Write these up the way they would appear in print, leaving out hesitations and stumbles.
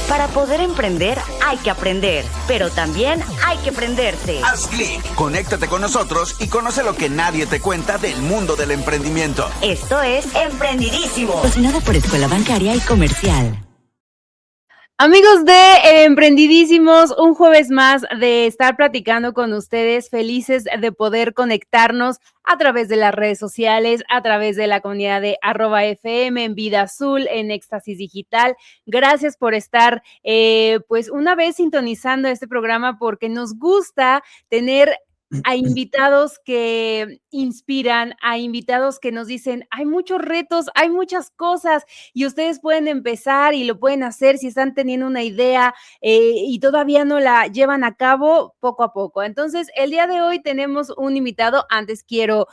Para poder emprender hay que aprender, pero también hay que prenderse. Haz clic, conéctate con nosotros y conoce lo que nadie te cuenta del mundo del emprendimiento. Esto es Emprendidísimo. Patrocinado por Escuela Bancaria y Comercial. Amigos de Emprendidísimos, un jueves más de estar platicando con ustedes, felices de poder conectarnos a través de las redes sociales, a través de la comunidad de @FM, en Vida Azul, en Éxtasis Digital. Gracias por estar, pues una vez sintonizando este programa, porque nos gusta tener a invitados que inspiran, a invitados que nos dicen, hay muchos retos, hay muchas cosas y ustedes pueden empezar y lo pueden hacer si están teniendo una idea y todavía no la llevan a cabo poco a poco. Entonces, el día de hoy tenemos un invitado. Antes quiero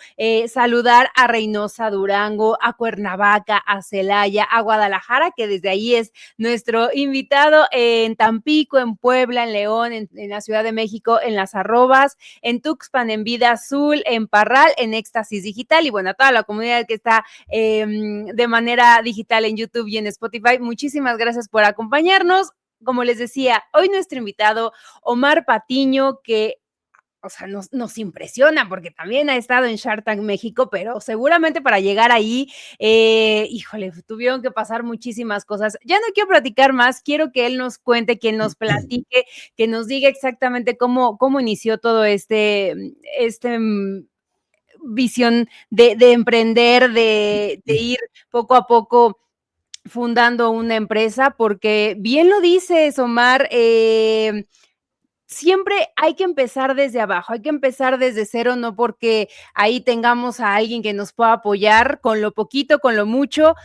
saludar a Reynosa, Durango, a Cuernavaca, a Celaya, a Guadalajara, que desde ahí es nuestro invitado, en Tampico, en Puebla, en León, en la Ciudad de México, en Las Arrobas, en Tuxpan, en Vida Azul, en Parral, en Éxtasis Digital y bueno, a toda la comunidad que está de manera digital en YouTube y en Spotify. Muchísimas gracias por acompañarnos. Como les decía, hoy nuestro invitado, Omar Patiño, que o sea, nos impresiona porque también ha estado en Shark Tank México, pero seguramente para llegar ahí, híjole, tuvieron que pasar muchísimas cosas. Ya no quiero platicar más, quiero que él nos cuente, que nos platique, que nos diga exactamente cómo inició todo este visión de emprender, de ir poco a poco fundando una empresa, porque bien lo dices, Omar, siempre hay que empezar desde abajo, hay que empezar desde cero, no porque ahí tengamos a alguien que nos pueda apoyar con lo poquito, con lo mucho.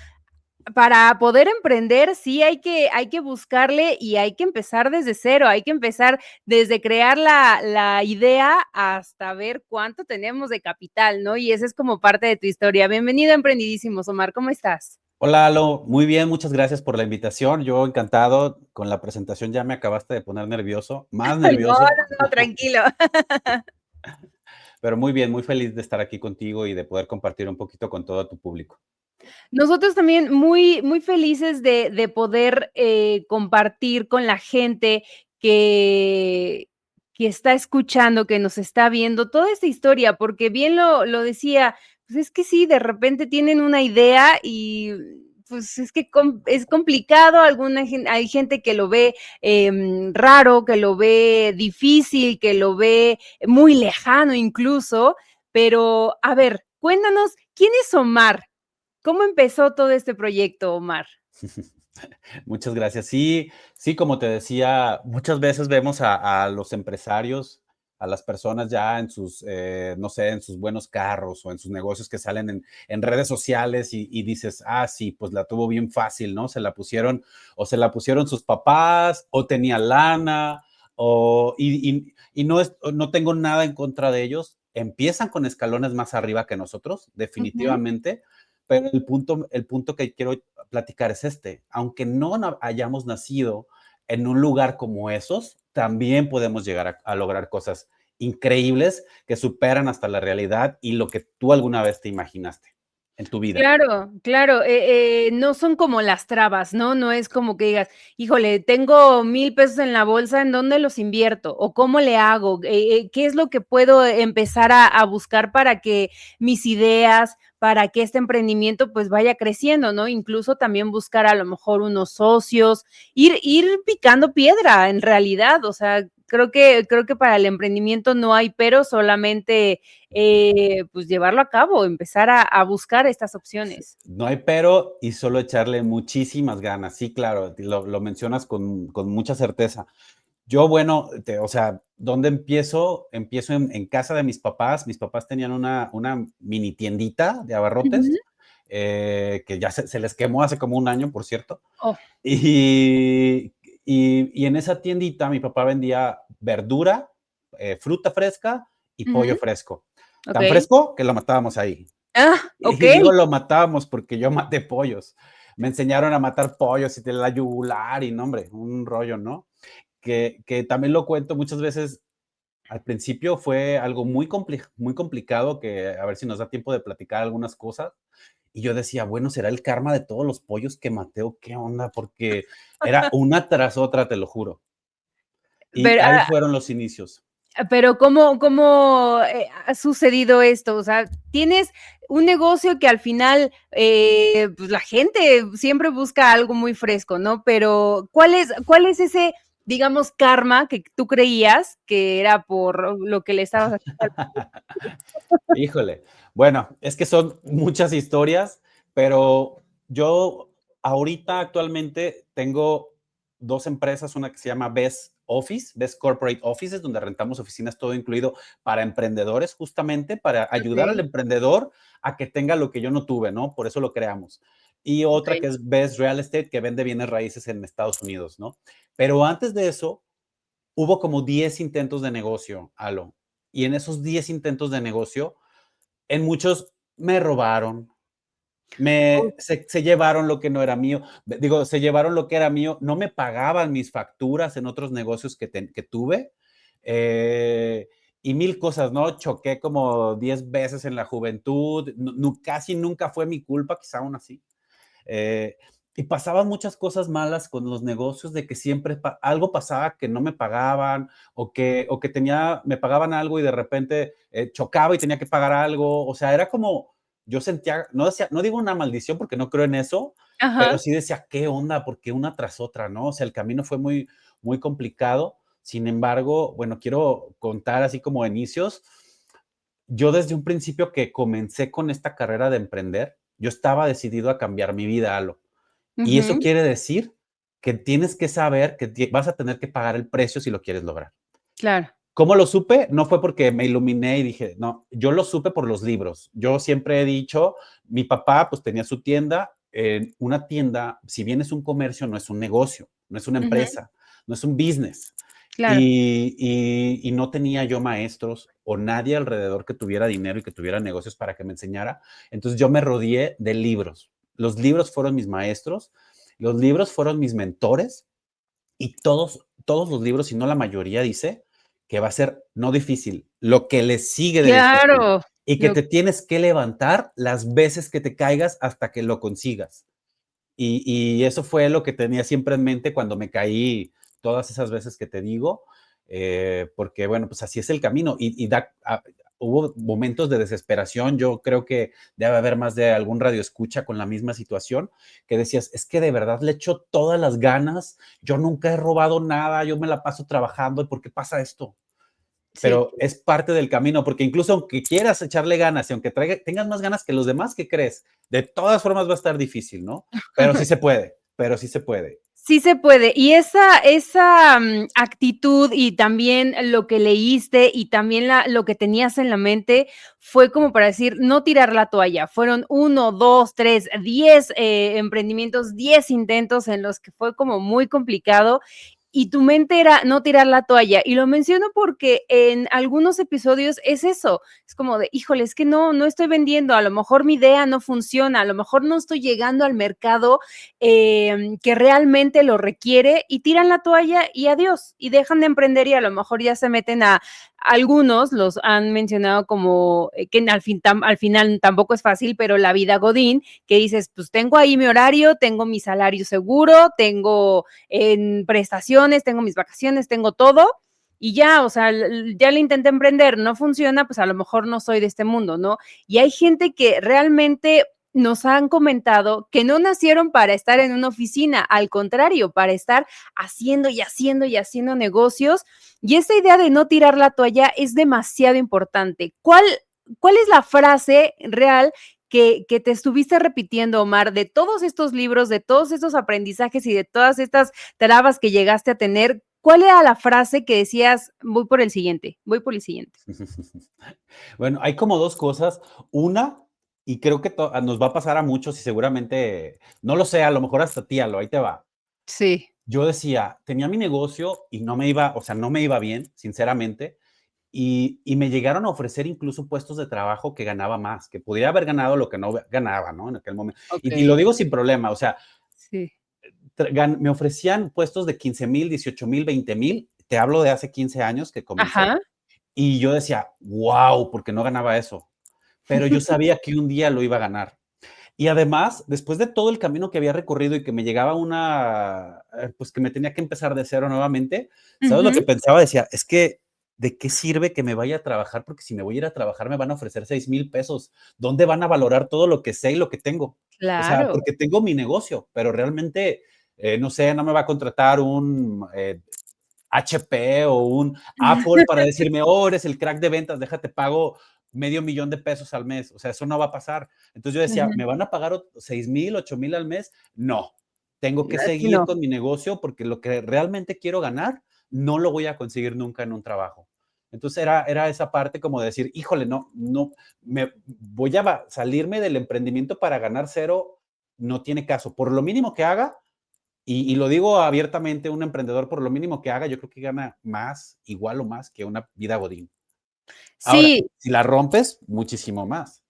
Para poder emprender, sí hay que buscarle y hay que empezar desde cero, hay que empezar desde crear la idea hasta ver cuánto tenemos de capital, ¿no? Y esa es como parte de tu historia. Bienvenido a Emprendidísimos, Omar, ¿cómo estás? Hola, Alo, muy bien, muchas gracias por la invitación. Yo encantado con la presentación, ya me acabaste de poner nervioso, más No, nervioso, no, tranquilo. pero muy bien, muy feliz de estar aquí contigo y de poder compartir un poquito con todo tu público. Nosotros también muy, muy felices de poder compartir con la gente que, que está escuchando, que nos está viendo toda esta historia, porque bien lo decía, pues es que sí, de repente tienen una idea y pues es que es complicado, hay gente que lo ve raro, que lo ve difícil, que lo ve muy lejano incluso, pero a ver, cuéntanos, ¿quién es Omar? ¿Cómo empezó todo este proyecto, Omar? Muchas gracias. Sí, sí, como te decía, muchas veces vemos a los empresarios, a las personas ya en sus, no sé, en sus buenos carros o en sus negocios que salen en redes sociales y dices, ah, sí, pues la tuvo bien fácil, ¿no? Se la pusieron sus papás o tenía lana y no tengo nada en contra de ellos. Empiezan con escalones más arriba que nosotros, definitivamente. Pero el punto que quiero platicar es este. Aunque no hayamos nacido en un lugar como esos, también podemos llegar a lograr cosas increíbles que superan hasta la realidad y lo que tú alguna vez te imaginaste en tu vida. Claro, claro, no son como las trabas, ¿no? No es como que digas, híjole, tengo 1,000 pesos en la bolsa, ¿en dónde los invierto? ¿O cómo le hago? ¿Qué es lo que puedo empezar a buscar para que mis ideas, para que este emprendimiento pues vaya creciendo, ¿no? Incluso también buscar a lo mejor unos socios, ir picando piedra en realidad, o sea, creo que para el emprendimiento no hay pero, solamente pues llevarlo a cabo, empezar a buscar estas opciones. No hay pero y solo echarle muchísimas ganas. Sí, claro, lo mencionas con mucha certeza. Yo, bueno, o sea, ¿dónde empiezo? Empiezo en casa de mis papás. Mis papás tenían una mini tiendita de abarrotes, Ujú. que ya se les quemó hace como un año, por cierto. Oh, Y, y en esa tiendita mi papá vendía verdura, fruta fresca y pollo ujú, fresco. Tan okey. fresco que lo matábamos ahí. Ah, Y digo okey. lo matábamos porque yo maté pollos. Me enseñaron a matar pollos y de la yugular y no, hombre, un rollo, ¿no? Que también lo cuento muchas veces. Al principio fue algo muy complicado, que a ver si nos da tiempo de platicar algunas cosas. Y yo decía, bueno, ¿será el karma de todos los pollos que maté o qué onda? Porque era una tras otra, te lo juro. Y Pero, ahí fueron los inicios. pero ¿cómo ha sucedido esto? O sea, tienes un negocio que al final, pues la gente siempre busca algo muy fresco, ¿no? Pero ¿cuál es ese, digamos, karma que tú creías que era por lo que le estabas haciendo? Híjole. Bueno, es que son muchas historias, pero yo ahorita actualmente tengo 2 empresas, una que se llama Best Office, Best Corporate Offices, donde rentamos oficinas todo incluido para emprendedores, justamente para ayudar al Okey, emprendedor a que tenga lo que yo no tuve, ¿no? Por eso lo creamos. Y otra okey. que es Best Real Estate, que vende bienes raíces en Estados Unidos, ¿no? Pero antes de eso, hubo como 10 intentos de negocio, Alo. Y en esos 10 intentos de negocio, en muchos me robaron, se llevaron lo que no era mío, digo, se llevaron lo que era mío, no me pagaban mis facturas en otros negocios que tuve, eh, y mil cosas, ¿no? Choqué como 10 veces en la juventud, casi nunca fue mi culpa, quizá aún así. Eh, y pasaban muchas cosas malas con los negocios, de que siempre algo pasaba que no me pagaban o que me pagaban algo y de repente chocaba y tenía que pagar algo. O sea, era como, yo sentía, no, decía, no digo una maldición porque no creo en eso, pero Ajá. sí decía, ¿qué onda? Porque una tras otra, ¿no? O sea, el camino fue muy, muy complicado. Sin embargo, bueno, quiero contar así como inicios. Yo desde un principio que comencé con esta carrera de emprender, yo estaba decidido a cambiar mi vida, Alo. Y eso Ujú, quiere decir que tienes que saber que vas a tener que pagar el precio si lo quieres lograr. claro. ¿Cómo lo supe? No fue porque me iluminé y dije, no, yo lo supe por los libros. Yo siempre he dicho, mi papá pues tenía su tienda, una tienda, si bien es un comercio, no es un negocio, no es una Ujú, empresa, no es un business. claro. Y no tenía yo maestros o nadie alrededor que tuviera dinero y que tuviera negocios para que me enseñara. Entonces yo me rodeé de libros. Los libros fueron mis maestros, los libros fueron mis mentores y todos los libros, si no la mayoría, dice que va a ser no difícil, lo que le sigue de difícil Claro. y que Lo te tienes que levantar las veces que te caigas hasta que lo consigas. Y eso fue lo que tenía siempre en mente cuando me caí todas esas veces que te digo, porque bueno, pues así es el camino hubo momentos de desesperación, yo creo que debe haber más de algún radio escucha con la misma situación, que decías, es que de verdad le echo todas las ganas, yo nunca he robado nada, yo me la paso trabajando, ¿por qué pasa esto? sí. Pero es parte del camino, porque incluso aunque quieras echarle ganas y aunque tengas más ganas que los demás, ¿qué crees? De todas formas va a estar difícil, ¿no? Pero sí se puede, pero sí se puede. Sí se puede. Y esa actitud y también lo que leíste y también lo que tenías en la mente fue como para decir, no tirar la toalla. Fueron 1, 2, 3, 10 emprendimientos, 10 intentos en los que fue como muy complicado y tu mente era no tirar la toalla. Y lo menciono porque en algunos episodios es eso. Es como de, híjole, es que no estoy vendiendo, a lo mejor mi idea no funciona, a lo mejor no estoy llegando al mercado que realmente lo requiere y tiran la toalla y adiós, y dejan de emprender y a lo mejor ya se meten a algunos, los han mencionado como que al final tampoco es fácil, pero la vida Godín, que dices, pues tengo ahí mi horario, tengo mi salario seguro, tengo en prestaciones, tengo mis vacaciones, tengo todo, y ya, o sea, ya le intenté emprender, no funciona, pues a lo mejor no soy de este mundo, ¿no? Y hay gente que realmente nos han comentado que no nacieron para estar en una oficina, al contrario, para estar haciendo y haciendo y haciendo negocios. Y esa idea de no tirar la toalla es demasiado importante. ¿Cuál es la frase real que te estuviste repitiendo, Omar, de todos estos libros, de todos estos aprendizajes y de todas estas trabas que llegaste a tener? ¿Cuál era la frase que decías, voy por el siguiente, voy por el siguiente? Bueno, hay como dos cosas. Una, y creo que nos va a pasar a muchos y seguramente, no lo sé, a lo mejor hasta ti, ahí te va. Sí. Yo decía, tenía mi negocio y no me iba, o sea, no me iba bien, sinceramente, y me llegaron a ofrecer incluso puestos de trabajo que ganaba más, que podría haber ganado lo que no ganaba, ¿no? En aquel momento. Y Ok. lo digo sin problema, o sea, Sí. me ofrecían puestos de 15,000, 18,000, 20,000, te hablo de hace 15 años que comencé, Ajá. y yo decía, wow, porque no ganaba eso, pero yo sabía que un día lo iba a ganar. Y además, después de todo el camino que había recorrido y que me llegaba pues que me tenía que empezar de cero nuevamente, ¿sabes lo que Ujú. pensaba? Decía, es que, ¿de qué sirve que me vaya a trabajar? Porque si me voy a ir a trabajar me van a ofrecer 6,000 pesos. ¿Dónde van a valorar todo lo que sé y lo que tengo? O sea, Claro. porque tengo mi negocio, pero realmente, no sé, no me va a contratar un HP o un Apple para decirme, oh, eres el crack de ventas, déjate pago $500,000 al mes. O sea, eso no va a pasar. Entonces yo decía, Ujú. ¿me van a pagar 6,000, 8,000 al mes? No. Tengo que Así seguir no. con mi negocio porque lo que realmente quiero ganar no lo voy a conseguir nunca en un trabajo. Entonces era esa parte como de decir, híjole, no, me voy a salirme del emprendimiento para ganar cero, no tiene caso. Por lo mínimo que haga, y lo digo abiertamente, un emprendedor, por lo mínimo que haga, yo creo que gana más, igual o más que una vida godín. Ahora, Sí, si la rompes, muchísimo más.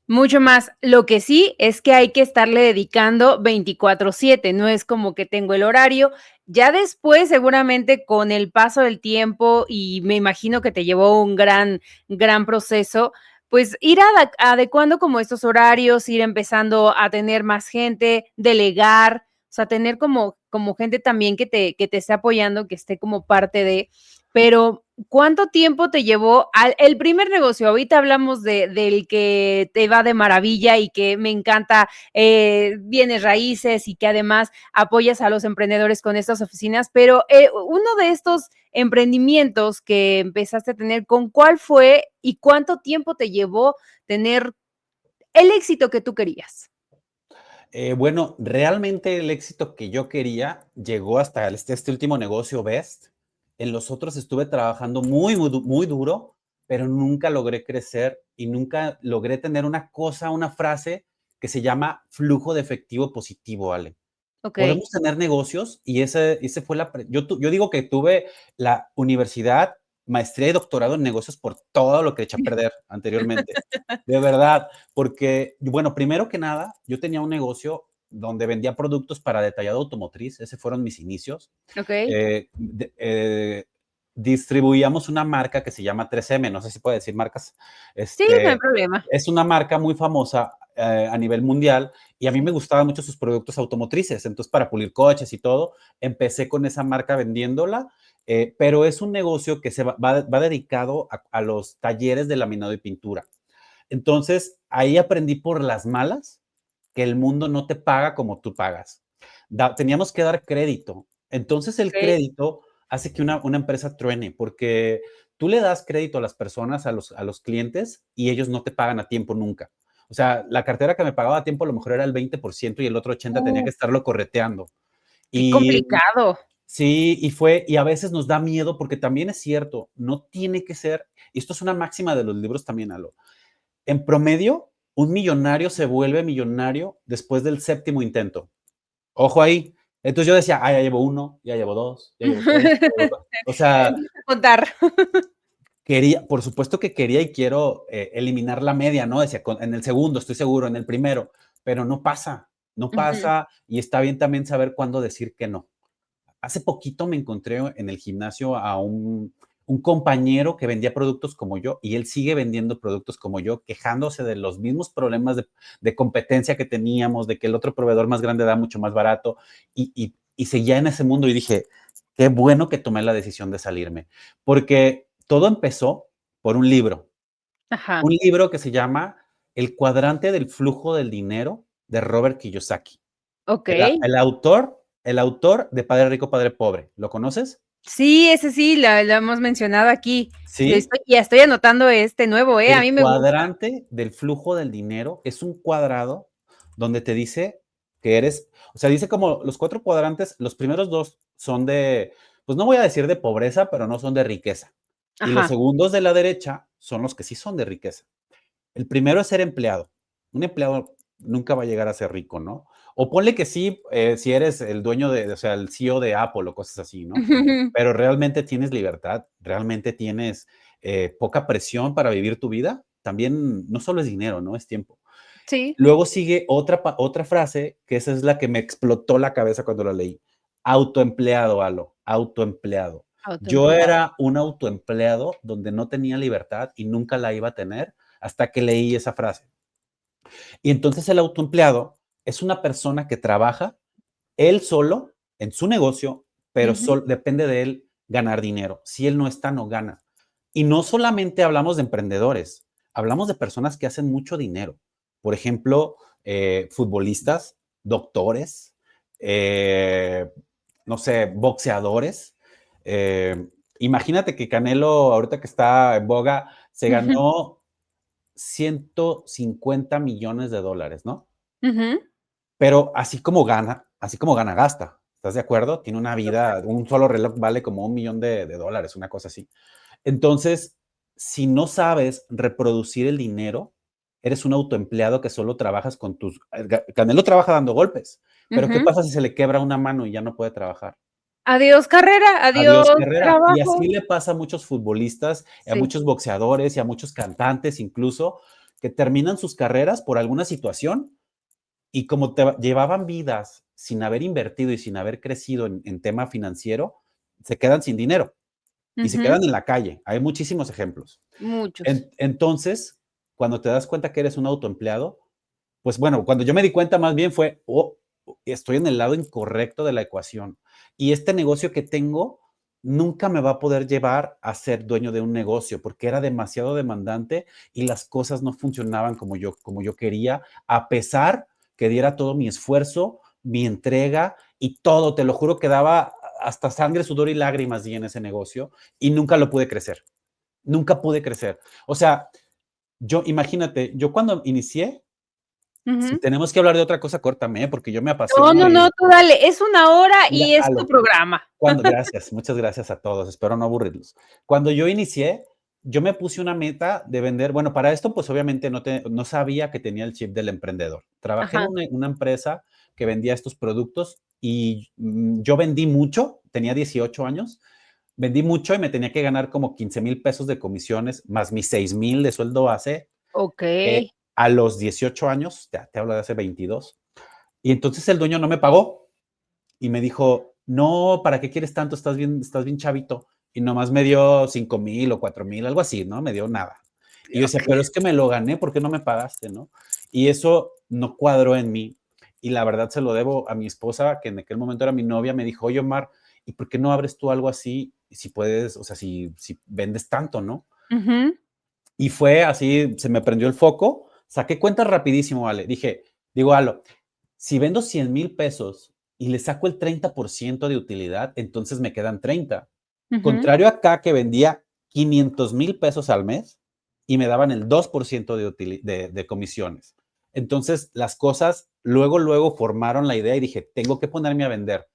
mucho más. Lo que sí es que hay que estarle dedicando 24/7, no es como que tengo el horario. Ya después, seguramente con el paso del tiempo, y me imagino que te llevó un gran proceso, pues ir adecuando como estos horarios, ir empezando a tener más gente, delegar, o sea, tener como gente también que te esté apoyando, que esté como parte de, pero ¿cuánto tiempo te llevó el primer negocio? Ahorita hablamos del que te va de maravilla y que me encanta, bienes raíces y que además apoyas a los emprendedores con estas oficinas, pero uno de estos emprendimientos que empezaste a tener, ¿con cuál fue y cuánto tiempo te llevó tener el éxito que tú querías? Bueno, realmente el éxito que yo quería llegó hasta este último negocio Best. En los otros estuve trabajando muy duro, pero nunca logré crecer y nunca logré tener una frase que se llama flujo de efectivo positivo, Ale. Okey. Podemos tener negocios y ese fue yo digo que tuve la universidad, maestría y doctorado en negocios por todo lo que eché a perder anteriormente. De verdad, porque, bueno, primero que nada, yo tenía un negocio donde vendía productos para detallado automotriz, ese fueron mis inicios. Okey. Distribuíamos una marca que se llama 3M, no sé si puedo decir marcas. Sí, no hay Este, problema. es una marca muy famosa a nivel mundial y a mí me Sí. gustaban mucho sus productos automotrices. Entonces, para pulir coches y todo, empecé con esa marca vendiéndola, pero es un negocio que va dedicado a los talleres de laminado y pintura. Entonces, ahí aprendí por las malas que el mundo no te paga como tú pagas. Teníamos que dar crédito. Entonces, el Okey. crédito hace que una empresa truene, porque tú le das crédito a las personas, a los clientes, y ellos no te pagan a tiempo nunca. O sea, la cartera que me pagaba a tiempo a lo mejor era el 20% y el otro 80 tenía que estarlo correteando. Qué Y complicado. sí, y a veces nos da miedo porque también es cierto, no tiene que ser, y esto es una máxima de los libros también, Alo, en promedio, un millonario se vuelve millonario después del séptimo intento. Ojo ahí. Entonces yo decía, ya llevo uno, ya llevo dos, ya llevo tres, ya llevo cuatro. O sea, Empieza a contar. por supuesto que quería y quiero eliminar la media, ¿no? Decía, en el segundo, estoy seguro, en el primero, pero no Ujú. pasa y está bien también saber cuándo decir que no. Hace poquito me encontré en el gimnasio a un compañero que vendía productos como yo y él sigue vendiendo productos como yo, quejándose de los mismos problemas de competencia que teníamos, de que el otro proveedor más grande da mucho más barato y seguía en ese mundo y dije, qué bueno que tomé la decisión de salirme, porque todo empezó por Ajá. un libro que se llama El cuadrante del flujo del dinero de Robert Kiyosaki. El, a- Okey. el autor, el autor de Padre Rico, Padre Pobre. ¿Lo conoces? Sí, ese sí, la hemos mencionado aquí. Sí. Ya estoy anotando este nuevo, a El mí me gusta. cuadrante del flujo del dinero es un cuadrado donde te dice que eres, o sea, dice como los 4 cuadrantes, los primeros 2 son pues no voy a decir de pobreza, pero no son de riqueza. Y los Ajá. segundos de la derecha son los que sí son de riqueza. El primero es ser empleado. Un empleado nunca va a llegar a ser rico, ¿no? O ponle que sí, si eres el dueño o sea, el CEO de Apple o cosas así, ¿no? Pero realmente tienes libertad, realmente tienes poca presión para vivir tu vida. También no solo es dinero, ¿no? Es tiempo. Sí, Luego sigue otra frase, que esa es la que me explotó la cabeza cuando la leí. Autoempleado, Alo, autoempleado. Yo autoempleado. era un autoempleado donde no tenía libertad y nunca la iba a tener hasta que leí esa frase. Y entonces el autoempleado es una persona que trabaja él solo en su negocio, pero Ujú, depende de él ganar dinero. Si él no está, no gana. Y no solamente hablamos de emprendedores, hablamos de personas que hacen mucho dinero. Por ejemplo, futbolistas, doctores, eh, no sé, boxeadores. Eh, Imagínate que Canelo, ahorita que está en boga, se ujú, ganó 150 millones de dólares, ¿no? ujú. Pero así como gana, gasta. ¿Estás de acuerdo? Tiene una vida, un solo reloj vale como 1 millón de dólares, una cosa así. Entonces, si no sabes reproducir el dinero, eres un autoempleado que solo trabajas con tus... Canelo trabaja dando golpes, pero ¿qué Ujú. pasa si se le quebra una mano y ya no puede trabajar? Adiós carrera, Adiós adiós carrera. Y trabajo. así le pasa a muchos futbolistas, a Sí. muchos boxeadores y a muchos cantantes incluso, que terminan sus carreras por alguna situación y como llevaban vidas sin haber invertido y sin haber crecido en tema financiero, se quedan sin dinero y se Ujú. quedan en la calle. Hay muchísimos ejemplos. Muchos. Entonces, cuando te das cuenta que eres un autoempleado, pues bueno, cuando yo me di cuenta más bien fue, oh, estoy en el lado incorrecto de la ecuación. Y este negocio que tengo nunca me va a poder llevar a ser dueño de un negocio porque era demasiado demandante y las cosas no funcionaban como yo quería, a pesar que diera todo mi esfuerzo, mi entrega y todo, te lo juro que daba hasta sangre, sudor y lágrimas di en ese negocio y nunca lo pude crecer. Nunca pude crecer. O sea, yo, imagínate, yo cuando inicié, si Ujú. tenemos que hablar de otra cosa, córtame, ¿eh? Porque yo me No, apasiono no, no, y tú dale, es 1 hora mira, y es tu programa. gracias, muchas gracias a todos, espero no aburrirlos. Cuando yo inicié, yo me puse una meta de vender, bueno, para esto, pues obviamente no sabía que tenía el chip del emprendedor. Trabajé en Ajá, una empresa que vendía estos productos y yo vendí mucho, tenía 18 años, vendí mucho y me tenía que ganar como 15,000 pesos de comisiones, más mis 6,000 de sueldo base okey. a los 18 años, ya te hablo de hace 22. Y entonces el dueño no me pagó y me dijo, no, ¿para qué quieres tanto? Estás bien chavito. Y nomás me dio 5,000 o 4,000, algo así, ¿no? Me dio nada. Y yo decía, Okey. pero es que me lo gané, ¿por qué no me pagaste, no? Y eso no cuadró en mí. Y la verdad se lo debo a mi esposa, que en aquel momento era mi novia, me dijo, oye, Omar, ¿y por qué no abres tú algo así? Si puedes, o sea, si vendes tanto, ¿no? Ujú. Y fue así, se me prendió el foco, saqué cuentas rapidísimo, Ale. Digo, Alo, si vendo 100,000 pesos y le saco el 30% de utilidad, entonces me quedan 30. Ujú. Contrario acá que vendía 500,000 pesos al mes y me daban el 2% de comisiones. Entonces las cosas luego formaron la idea y dije, tengo que ponerme a vender.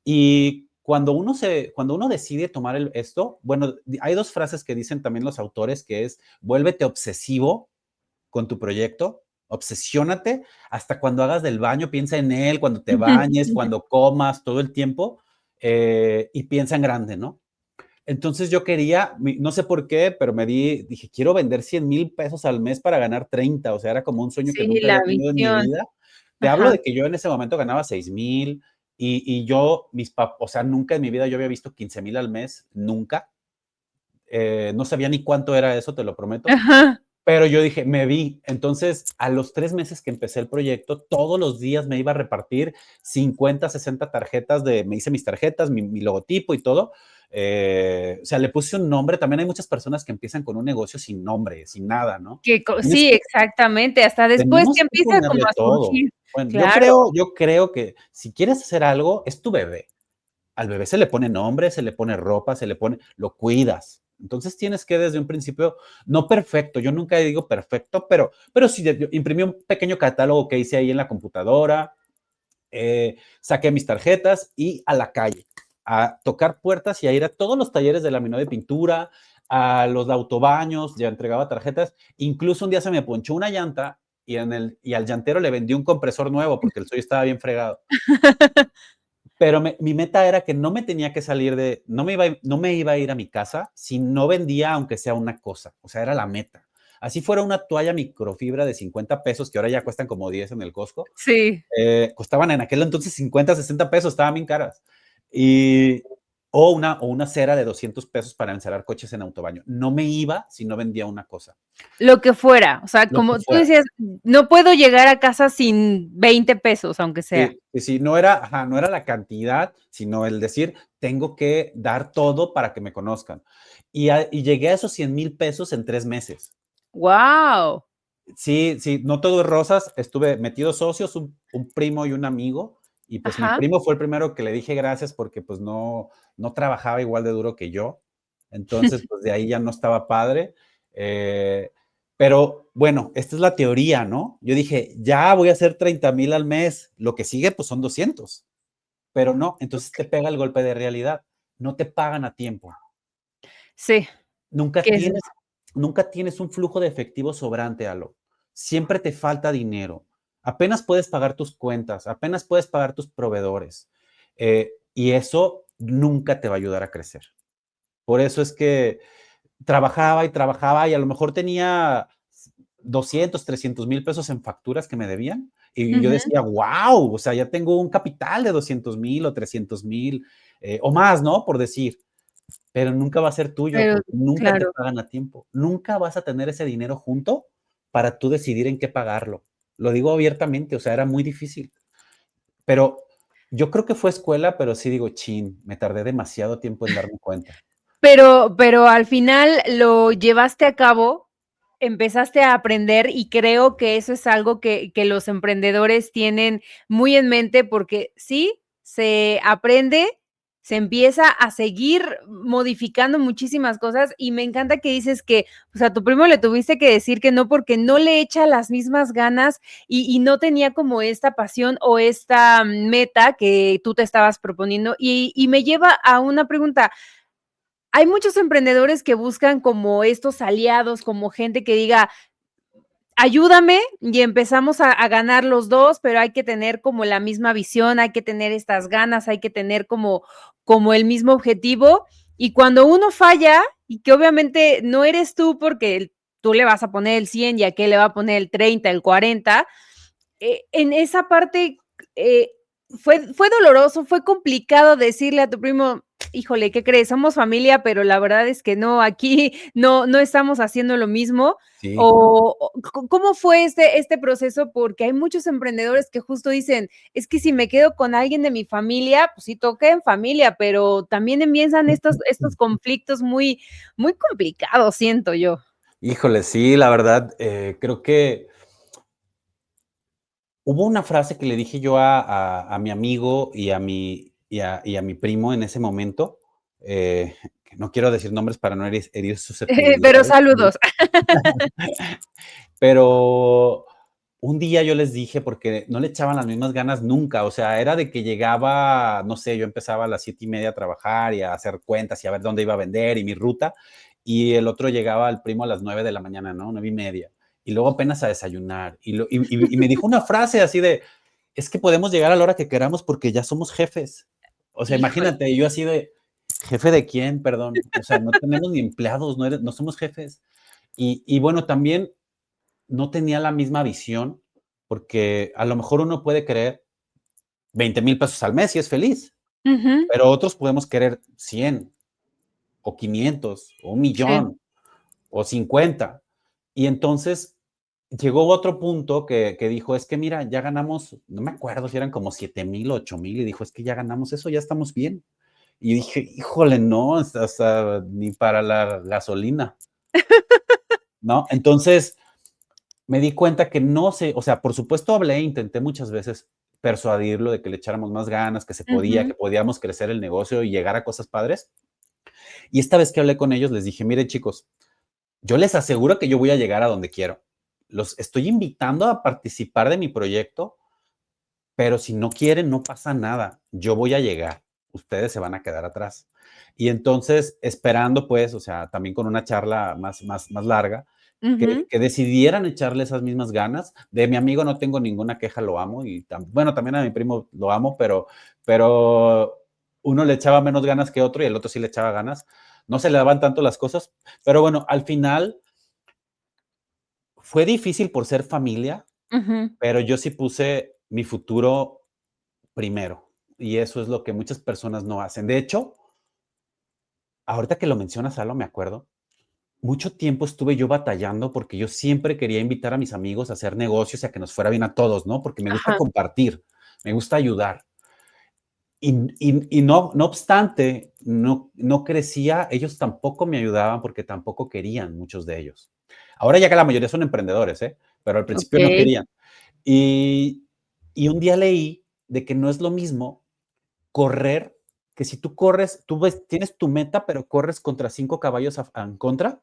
Y cuando uno decide tomar esto, bueno, hay dos frases que dicen también los autores, que es, vuélvete obsesivo con tu proyecto, obsesiónate hasta cuando hagas del baño, piensa en él, cuando te bañes, cuando comas, todo el tiempo, y piensa en grande, ¿no? Entonces yo quería, no sé por qué, pero dije, quiero vender 100,000 pesos al mes para ganar 30, o sea, era como un sueño que Sí, nunca la había tenido en mi visión. vida. Te hablo Ajá. de que yo en ese momento ganaba 6,000 y yo, o sea, nunca en mi vida yo había visto 15,000 al mes, nunca. No sabía ni cuánto era eso, te lo prometo. Ajá. Pero yo dije, me vi. Entonces, a los 3 meses que empecé el proyecto, todos los días me iba a repartir 50, 60 tarjetas me hice mis tarjetas, mi logotipo y todo. O sea, le puse un nombre. También hay muchas personas que empiezan con un negocio sin nombre, sin nada, ¿no? Que co Tienes sí, que, exactamente, hasta después tenemos que que empieza como ponerle a todo. surgir. Bueno, Claro. yo creo que si quieres hacer algo, es tu bebé. Al bebé se le pone nombre, se le pone ropa, lo cuidas. Entonces tienes que desde un principio, no perfecto, yo nunca digo perfecto, pero sí imprimí un pequeño catálogo que hice ahí en la computadora, saqué mis tarjetas y a la calle, a tocar puertas y a ir a todos los talleres de laminado de pintura, a los autobaños, ya entregaba tarjetas. Incluso un día se me ponchó una llanta y al llantero le vendí un compresor nuevo porque el suyo estaba bien fregado. Pero mi meta era que no me tenía que salir no me iba a ir a mi casa si no vendía aunque sea una cosa, o sea, era la meta. Así fuera una toalla microfibra de 50 pesos, que ahora ya cuestan como 10 en el Costco, Sí. costaban en aquel entonces 50, 60 pesos, estaban bien caras. Y o una cera de 200 pesos para encerar coches en autobaño. No me iba si no vendía una cosa. Lo que fuera, o sea, Lo que como tú fuera. decías, no puedo llegar a casa sin 20 pesos, aunque sea. Sí, no era, no era la cantidad, sino el decir, tengo que dar todo para que me conozcan. Y llegué a esos 100,000 pesos en 3 meses. ¡Wow! Sí, no todo es rosas. Estuve metido socios, un primo y un amigo. Y pues mi Ajá. primo fue el primero que le dije gracias porque pues no trabajaba igual de duro que yo. Entonces, pues de ahí ya no estaba padre. Pero bueno, esta es la teoría, ¿no? Yo dije, ya voy a hacer 30,000 al mes. Lo que sigue, pues son 200. Pero no, entonces te pega el golpe de realidad. No te pagan a tiempo. Sí, Nunca ¿qué es tienes, eso? nunca tienes un flujo de efectivo sobrante, Alo. Siempre te falta dinero. Apenas puedes pagar tus cuentas, apenas puedes pagar tus proveedores. Y eso nunca te va a ayudar a crecer. Por eso es que trabajaba y a lo mejor tenía 200, 300,000 pesos en facturas que me debían. Y yo Ujú. decía, wow, o sea, ya tengo un capital de 200,000 o 300,000 o más, ¿no? Por decir, pero nunca va a ser tuyo Pero porque nunca te claro. pagan a tiempo. Nunca vas a tener ese dinero junto para tú decidir en qué pagarlo. Lo digo abiertamente, o sea, era muy difícil. Pero yo creo que fue escuela, pero sí digo, chin, me tardé demasiado tiempo en darme cuenta. Pero al final lo llevaste a cabo, empezaste a aprender y creo que eso es algo que los emprendedores tienen muy en mente porque sí, se aprende, se empieza a seguir modificando muchísimas cosas y me encanta que dices que, pues, a tu primo le tuviste que decir que no porque no le echa las mismas ganas y no tenía como esta pasión o esta meta que tú te estabas proponiendo y me lleva a una pregunta, hay muchos emprendedores que buscan como estos aliados, como gente que diga: "Ayúdame", y empezamos a ganar los 2, pero hay que tener como la misma visión, hay que tener estas ganas, hay que tener como el mismo objetivo. Y cuando uno falla, y que obviamente no eres tú, porque tú le vas a poner el 100 y aquel le va a poner el 30, el 40, en esa parte, eh, fue doloroso, fue complicado decirle a tu primo: "Híjole, ¿qué crees? Somos familia, pero la verdad es que no, aquí no estamos haciendo lo mismo", Sí. o ¿cómo fue este proceso? Porque hay muchos emprendedores que justo dicen: "Es que si me quedo con alguien de mi familia, pues sí toca en familia", pero también empiezan estos conflictos muy complicados, siento yo. Híjole, sí, la verdad, creo que hubo una frase que le dije yo a mi amigo y a mi primo en ese momento, que no quiero decir nombres para no herir Pero susceptibilidades. saludos. Pero un día yo les dije, porque no le echaban las mismas ganas nunca, o sea, era de que llegaba, no sé, yo empezaba a las 7:30 a trabajar y a hacer cuentas y a ver dónde iba a vender y mi ruta, y el otro llegaba, el primo, a las 9 de la mañana, ¿no? 9:30, y luego apenas a desayunar, y me dijo una frase así de, es que podemos llegar a la hora que queramos porque ya somos jefes. O sea, Híjole. imagínate, yo así de, ¿jefe de quién? Perdón. O sea, no tenemos ni empleados, no somos jefes. Y bueno, también no tenía la misma visión, porque a lo mejor uno puede querer 20,000 pesos al mes y es feliz, Ujú. pero otros podemos querer 100 o 500 o un Sí. millón o 50. Y entonces llegó otro punto que dijo, es que mira, ya ganamos, no me acuerdo si eran como 7,000, 8,000, y dijo, es que ya ganamos eso, ya estamos bien. Y dije, híjole, no, hasta ni para la gasolina, ¿no? Entonces me di cuenta que no sé, o sea, por supuesto hablé, intenté muchas veces persuadirlo de que le echáramos más ganas, que se podía, Ujú. que podíamos crecer el negocio y llegar a cosas padres. Y esta vez que hablé con ellos, les dije, miren chicos, yo les aseguro que yo voy a llegar a donde quiero. Los estoy invitando a participar de mi proyecto, pero si no quieren, no pasa nada. Yo voy a llegar. Ustedes se van a quedar atrás. Y entonces, esperando, pues, o sea, también con una charla más larga, Ujú. que decidieran echarle esas mismas ganas. De mi amigo no tengo ninguna queja, lo amo. Y bueno, también a mi primo lo amo, pero uno le echaba menos ganas que otro y el otro sí le echaba ganas. No se le daban tanto las cosas, pero bueno, al final fue difícil por ser familia, Ujú. pero yo sí puse mi futuro primero. Y eso es lo que muchas personas no hacen. De hecho, ahorita que lo mencionas, Alo, me acuerdo, mucho tiempo estuve yo batallando porque yo siempre quería invitar a mis amigos a hacer negocios y a que nos fuera bien a todos, ¿no? Porque me gusta Ajá, compartir, me gusta ayudar. Y no obstante, no crecía, ellos tampoco me ayudaban porque tampoco querían, muchos de ellos. Ahora ya que la mayoría son emprendedores, ¿eh? Pero al principio no okey. querían. Y, y un día leí de que no es lo mismo correr, que si tú corres, tú ves, tienes tu meta, pero corres contra 5 caballos en contra,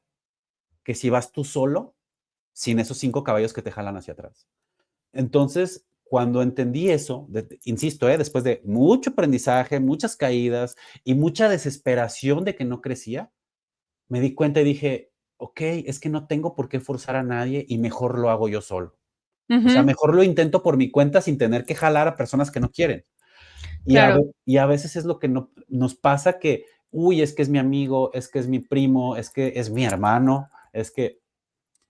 que si vas tú solo, sin esos 5 caballos que te jalan hacia atrás. Entonces, cuando entendí eso, insisto, después de mucho aprendizaje, muchas caídas y mucha desesperación de que no crecía, me di cuenta y dije, ok, es que no tengo por qué forzar a nadie y mejor lo hago yo solo. O sea, Ujú, mejor lo intento por mi cuenta sin tener que jalar a personas que no quieren. claro. Y a veces es lo que nos pasa que, uy, es que es mi amigo, es que es mi primo, es que es mi hermano, es que,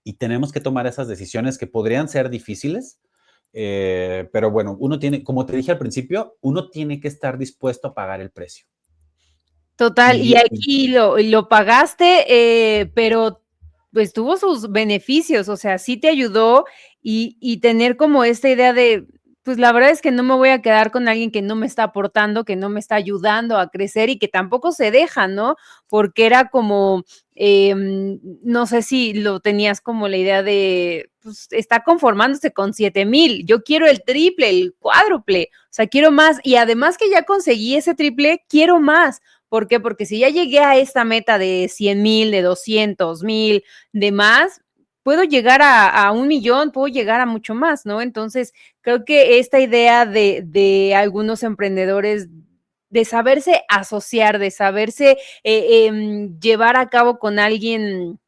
y tenemos que tomar esas decisiones que podrían ser difíciles, pero bueno, uno tiene, como te dije al principio, uno tiene que estar dispuesto a pagar el precio. Total, y Y aquí lo pagaste, pero, pues, tuvo sus beneficios, o sea, sí te ayudó y tener como esta idea de, pues, la verdad es que no me voy a quedar con alguien que no me está aportando, que no me está ayudando a crecer y que tampoco se deja, ¿no? Porque era como, no sé si lo tenías como la idea de, pues, está conformándose con 7,000, yo quiero el triple, el cuádruple, o sea, quiero más, y además que ya conseguí ese triple, quiero más. ¿Por qué? Porque si ya llegué a esta meta de 100,000, de 200,000, de más, puedo llegar a 1,000,000, puedo llegar a mucho más, ¿no? Entonces, creo que esta idea de algunos emprendedores de saberse asociar, de saberse, llevar a cabo con alguien,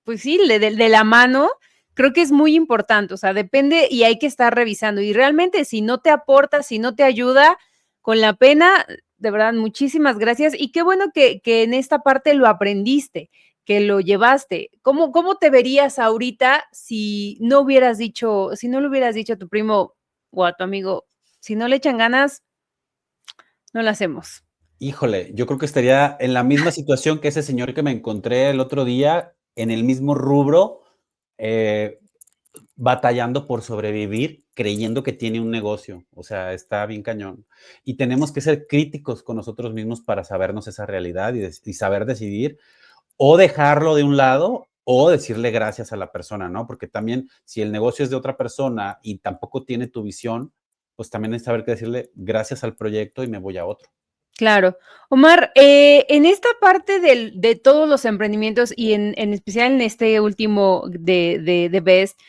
pues sí, de la mano, creo que es muy importante, o sea, depende y hay que estar revisando. Y realmente, si no te aporta, si no te ayuda, con la pena, de verdad, muchísimas gracias. Y qué bueno que en esta parte lo aprendiste, que lo llevaste. ¿Cómo te verías ahorita si no hubieras dicho, si no le hubieras dicho a tu primo o a tu amigo, si no le echan ganas, no lo hacemos? híjole, yo creo que estaría en la misma situación que ese señor que me encontré el otro día, en el mismo rubro, eh, batallando por sobrevivir, creyendo que tiene un negocio. O sea, está bien cañón. Y tenemos que ser críticos con nosotros mismos para sabernos esa realidad y saber decidir o dejarlo de un lado o decirle gracias a la persona, ¿no? Porque también si el negocio es de otra persona y tampoco tiene tu visión, pues también es saber que decirle gracias al proyecto y me voy a otro. Claro. Omar, en esta parte de todos los emprendimientos y en especial en este último de Best,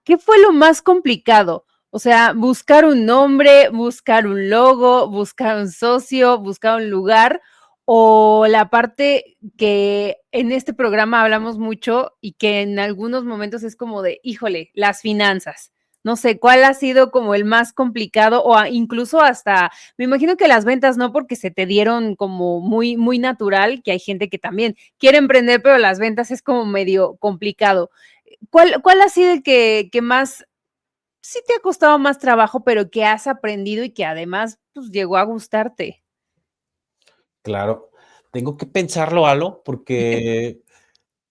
¿qué fue lo más complicado? O sea, buscar un nombre, buscar un logo, buscar un socio, buscar un lugar, o la parte que en este programa hablamos mucho y que en algunos momentos es como de, híjole, las finanzas. No sé, ¿cuál ha sido como el más complicado o incluso hasta me imagino que las ventas no, porque se te dieron como muy, muy natural, que hay gente que también quiere emprender, pero las ventas es como medio complicado. ¿Cuál ha sido el que más, sí te ha costado más trabajo, pero que has aprendido y que además, pues, llegó a gustarte? Claro, tengo que pensarlo, Alo, porque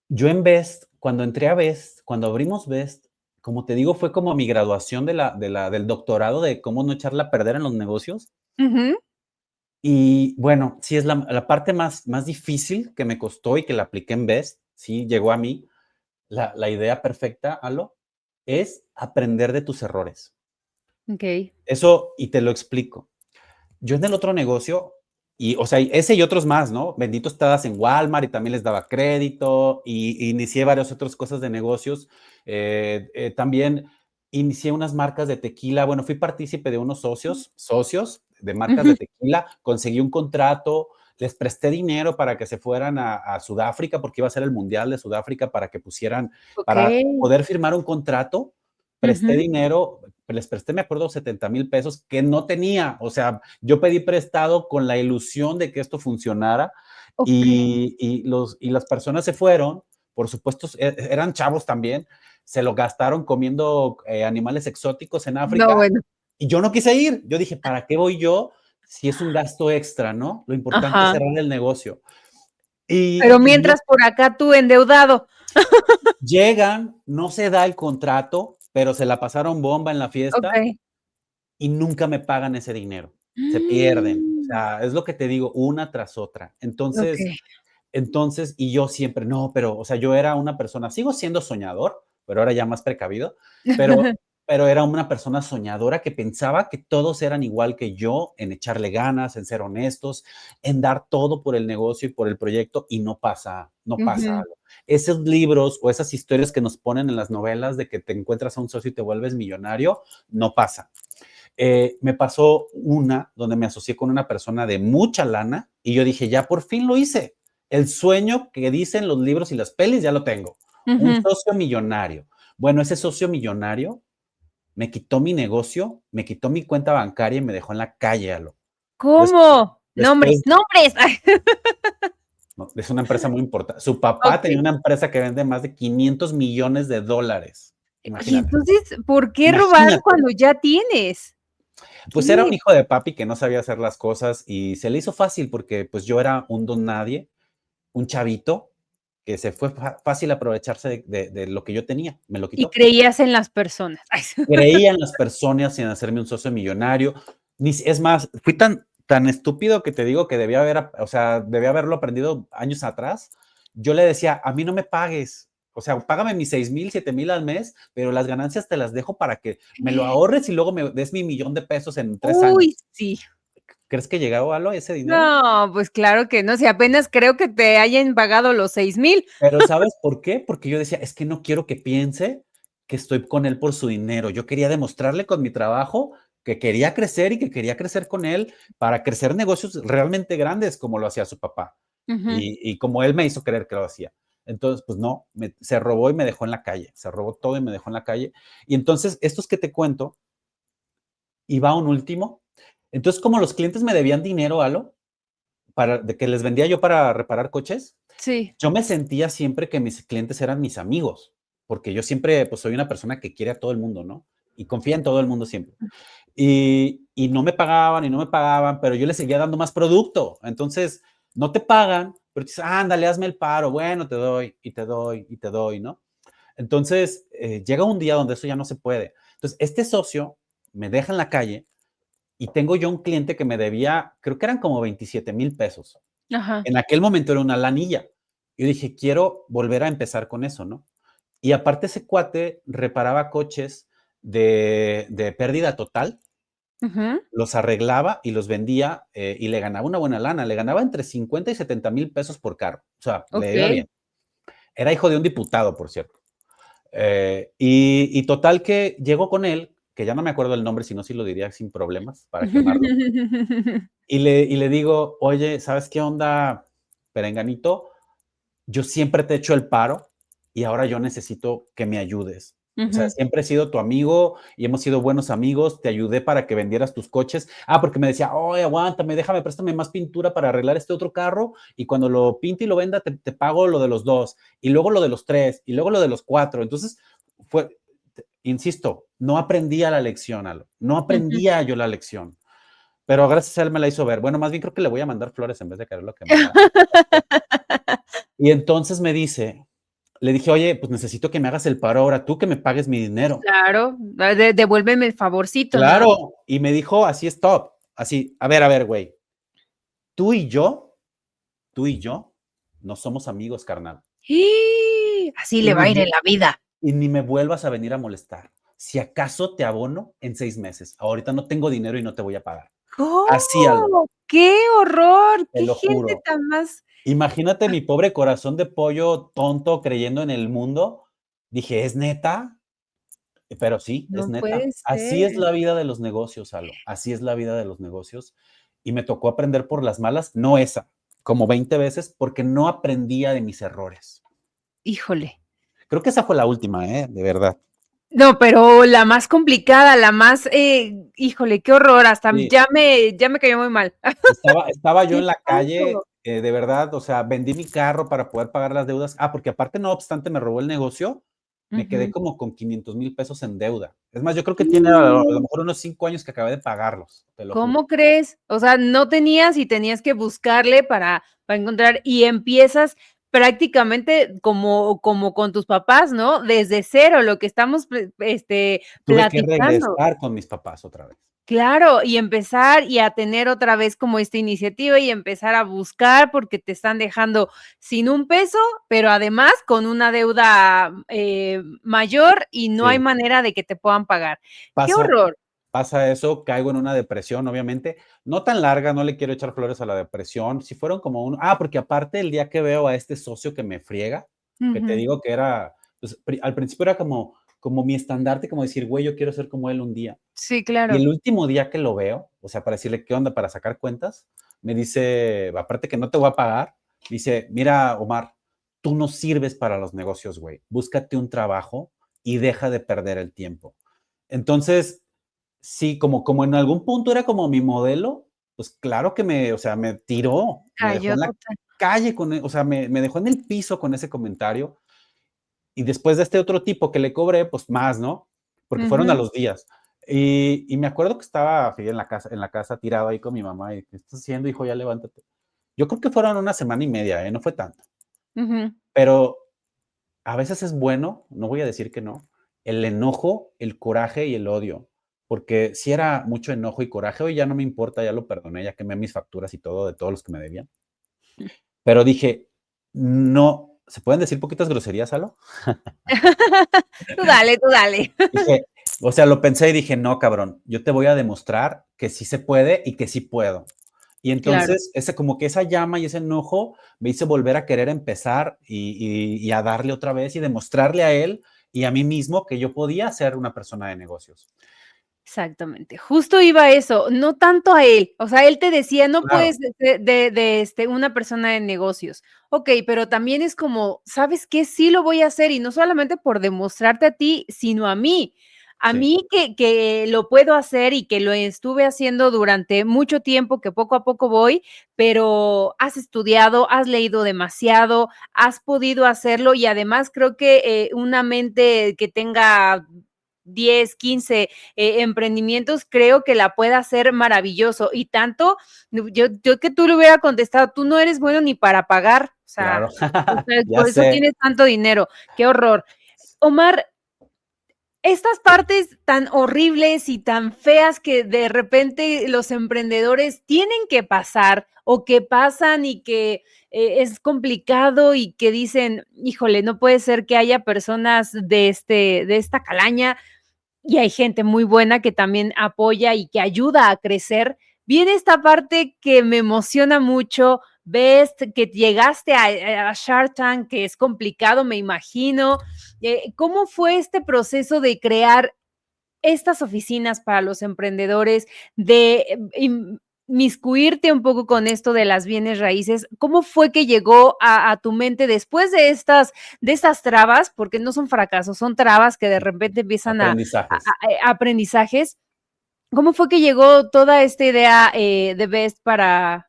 yo en Best, cuando entré a Best, cuando abrimos Best, como te digo, fue como mi graduación del doctorado de cómo no echarla a perder en los negocios. Ujú, Y bueno, sí es la parte más difícil que me costó y que la apliqué en Best, sí llegó a mí. La idea perfecta, Alo, es aprender de tus errores. okey. Eso, y te lo explico. Yo en el otro negocio, y, o sea, ese y otros más, ¿no? Bendito estabas en Walmart y también les daba crédito y inicié varias otras cosas de negocios. También inicié unas marcas de tequila. Bueno, fui partícipe de unos socios de marcas de Ujú, tequila. Conseguí un contrato, les presté dinero para que se fueran a Sudáfrica porque iba a ser el Mundial de Sudáfrica para que pusieran, para okey. poder firmar un contrato. Presté Ujú, dinero, les presté, me acuerdo, 70,000 pesos que no tenía. O sea, yo pedí prestado con la ilusión de que esto funcionara okey. y las personas se fueron, por supuesto, eran chavos también, se lo gastaron comiendo animales exóticos en No, África bueno. y yo no quise ir. Yo dije, ¿para qué voy yo si es un gasto extra, ¿no? Lo importante es Ajá. cerrar el negocio. Y, Pero y no- mientras por acá tú endeudado. Llegan, no se da el contrato, pero se la pasaron bomba en la fiesta Okey. y nunca me pagan ese dinero. Se pierden. O Mm, sea, es lo que te digo, una tras otra. okey. Entonces, y yo siempre, no, pero, o sea, yo era una persona, sigo siendo soñador, pero ahora ya más precavido, pero, pero era una persona soñadora que pensaba que todos eran igual que yo en echarle ganas, en ser honestos, en dar todo por el negocio y por el proyecto, y no pasa, no pasa Ujú. algo. Esos libros o esas historias que nos ponen en las novelas de que te encuentras a un socio y te vuelves millonario, no pasa. Me pasó una donde me asocié con una persona de mucha lana y yo dije, ya por fin lo hice. El sueño que dicen los libros y las pelis ya lo tengo. Un Ujú. socio millonario. Bueno, ese socio millonario me quitó mi negocio, me quitó mi cuenta bancaria y me dejó en la calle, Alo. Después, ¿Cómo? Nombres, después nombres. no, es una empresa muy importante. Su papá tenía Okey. una empresa que vende más de 500 millones de dólares. Oye, Imagínate, entonces, ¿por qué robar imagínate. cuando ya tienes? Pues era un ¿Qué? hijo de papi que no sabía hacer las cosas y se le hizo fácil porque pues yo era un don nadie, un chavito que se fue fácil aprovecharse de lo que yo tenía, me lo Y quitó. creías en las personas. Ay, sí. Creía en las personas sin hacerme un socio millonario. Es más, fui tan estúpido que te digo que o sea, debía haberlo aprendido años atrás. Yo le decía, a mí no me pagues, o sea, págame mis 6,000, 7,000 al mes, pero las ganancias te las dejo para que me lo ahorres y luego me des mi millón de pesos en 3 años. Uy, sí. ¿Crees que llegaba a ese dinero? No, pues claro que no, si apenas creo que te hayan pagado los 6,000. Pero ¿sabes por qué? Porque yo decía, es que no quiero que piense que estoy con él por su dinero. Yo quería demostrarle con mi trabajo que quería crecer y que quería crecer con él para crecer negocios realmente grandes como lo hacía su papá Ujú. y como él me hizo creer que lo hacía. Entonces, pues no, se robó y me dejó en la calle, se robó todo y me dejó en la calle. Y entonces, estos que te cuento, iba un último. Entonces, como los clientes me debían dinero, Alo, de que les vendía yo para reparar coches, Sí. yo me sentía siempre que mis clientes eran mis amigos, porque yo siempre, pues, soy una persona que quiere a todo el mundo, ¿no? Y confía en todo el mundo siempre. Y no me pagaban, y no me pagaban, pero yo les seguía dando más producto. Entonces, no te pagan, pero dices: "Ándale, hazme el paro". Bueno, te doy, y te doy, y te doy, ¿no? Entonces, llega un día donde eso ya no se puede. Entonces, este socio me deja en la calle y tengo yo un cliente que me debía, creo que eran como 27,000 pesos. Ajá. En aquel momento era una lanilla. Yo dije, quiero volver a empezar con eso, ¿no? Y aparte ese cuate reparaba coches de pérdida total, Ujú. los arreglaba y los vendía y le ganaba una buena lana. Le ganaba entre 50 y 70,000 pesos por carro. O sea, le iba Okey. bien. Era hijo de un diputado, por cierto. Y total que llego con él, que ya no me acuerdo el nombre, si no, sí lo diría sin problemas para quemarlo. Y le digo, oye, ¿sabes qué onda, Perenganito? Yo siempre te echo el paro y ahora yo necesito que me ayudes. O sea, Ujú. siempre he sido tu amigo y hemos sido buenos amigos. Te ayudé para que vendieras tus coches. Ah, porque me decía, oye, aguántame, déjame, préstame más pintura para arreglar este otro carro y cuando lo pinte y lo venda, te pago lo de los dos y luego lo de los tres y luego lo de los cuatro. Entonces, insisto, no aprendía la lección, Alo. No Ujú. aprendía yo la lección. Pero gracias a él me la hizo ver. Bueno, más bien creo que le voy a mandar flores en vez de querer lo que me haga. Y entonces me dice, le dije, oye, pues necesito que me hagas el paro ahora tú, que me pagues mi dinero. Claro, devuélveme el favorcito, nada más. Claro. Y me dijo, así stop, así, a ver, güey, tú y yo, tú y yo, no somos amigos, carnal. Así Y le va ni, a ir en la vida. y ni me vuelvas a venir a molestar. Si acaso te abono en 6 meses. Ahorita no tengo dinero y no te voy a pagar. Así, Aldo, ¿Cómo? ¡Qué horror! te ¡Qué lo gente juro. tan más! Imagínate mi pobre corazón de pollo tonto creyendo en el mundo. Dije, ¿es neta? Pero sí, es No neta. puede Así es ser. la vida de los negocios, Alo. Así es la vida de los negocios. Y me tocó aprender por las malas, no esa, como 20 veces, porque no aprendía de mis errores. Híjole. Creo que esa fue la última, de verdad. No, pero la más complicada, la más, híjole, qué horror, hasta Sí, ya me cayó muy mal. estaba yo ¿Qué en la calle, pasó? de verdad, o sea, vendí mi carro para poder pagar las deudas. Ah, porque aparte, no obstante, me robó el negocio, me quedé Ujú. como con 500,000 pesos en deuda. Es más, yo creo que tiene a lo mejor unos 5 años que acabé de pagarlos, te lo juro. ¿Cómo crees? O sea, no tenías y tenías que buscarle para encontrar y empiezas prácticamente como con tus papás, ¿no? Desde cero, lo que estamos Tuve que platicando. regresar con mis papás otra vez. Claro, y empezar y a tener otra vez como esta iniciativa y empezar a buscar porque te están dejando sin un peso, pero además con una deuda, mayor y no hay Sí, manera de que te puedan pagar. ¡Qué pasa horror! pasa eso, caigo en una depresión, obviamente, no tan larga, no le quiero echar flores a la depresión, si fueron como porque aparte el día que veo a este socio que me friega, que te Ujú. digo que era, pues, al principio era como mi estandarte, como decir: "Güey, yo quiero ser como él un día". Sí, Y claro. el último día que lo veo, o sea, para decirle: "¿Qué onda?", para sacar cuentas, me dice, aparte que no te voy a pagar, dice: "Mira, Omar, tú no sirves para los negocios, güey. Búscate un trabajo y deja de perder el tiempo". Entonces, sí, como en algún punto era como mi modelo, pues claro que o sea, me tiró, me dejó Cayó en la total. calle o sea, me dejó en el piso con ese comentario. Y después de este otro tipo que le cobré, pues más, ¿no? Porque fueron a Ujú, los días. Y me acuerdo que estaba así en la casa tirado ahí con mi mamá y, ¿qué estás haciendo, hijo? Ya levántate. Yo creo que fueron una semana y media, ¿eh? No fue tanto. ujú. Pero a veces es bueno, no voy a decir que no, el enojo, el coraje y el odio. Porque si era mucho enojo y coraje, hoy ya no me importa, ya lo perdoné, ya quemé mis facturas y todo de todos los que me debían. Pero dije, no, ¿se pueden decir poquitas groserías, Alo? Tú dale, tú dale. Dije, o sea, lo pensé y dije: "No, cabrón, yo te voy a demostrar que sí se puede y que sí puedo". Y Claro. entonces, como que esa llama y ese enojo me hizo volver a querer empezar y a darle otra vez y demostrarle a él y a mí mismo que yo podía ser una persona de negocios. Exactamente, justo iba a eso, no tanto a él, o sea, él te decía: "No Claro, puedes de una persona de negocios". Okey, pero también es como, ¿sabes qué? Sí lo voy a hacer, y no solamente por demostrarte a ti, sino a mí. A sí, mí que lo puedo hacer y que lo estuve haciendo durante mucho tiempo, que poco a poco voy, pero has estudiado, has leído demasiado, has podido hacerlo, y además creo que, una mente que tenga 10, 15 emprendimientos, creo que la puede hacer maravilloso. Y tanto, yo que tú le hubiera contestado, tú no eres bueno ni para pagar, claro. o sea, Ya por eso sé. tienes tanto dinero. Qué horror. Omar, estas partes tan horribles y tan feas que de repente los emprendedores tienen que pasar o que pasan y que es complicado y que dicen, híjole, no puede ser que haya personas de esta calaña y hay gente muy buena que también apoya y que ayuda a crecer. Viene esta parte que me emociona mucho, ves que llegaste a Shark Tank, que es complicado, me imagino. ¿Cómo fue este proceso de crear estas oficinas para los emprendedores, de inmiscuirte un poco con esto de las bienes raíces? ¿Cómo fue que llegó a tu mente después de estas trabas? Porque no son fracasos, son trabas que de repente empiezan Aprendizajes. aprendizajes. ¿Cómo fue que llegó toda esta idea, de Best para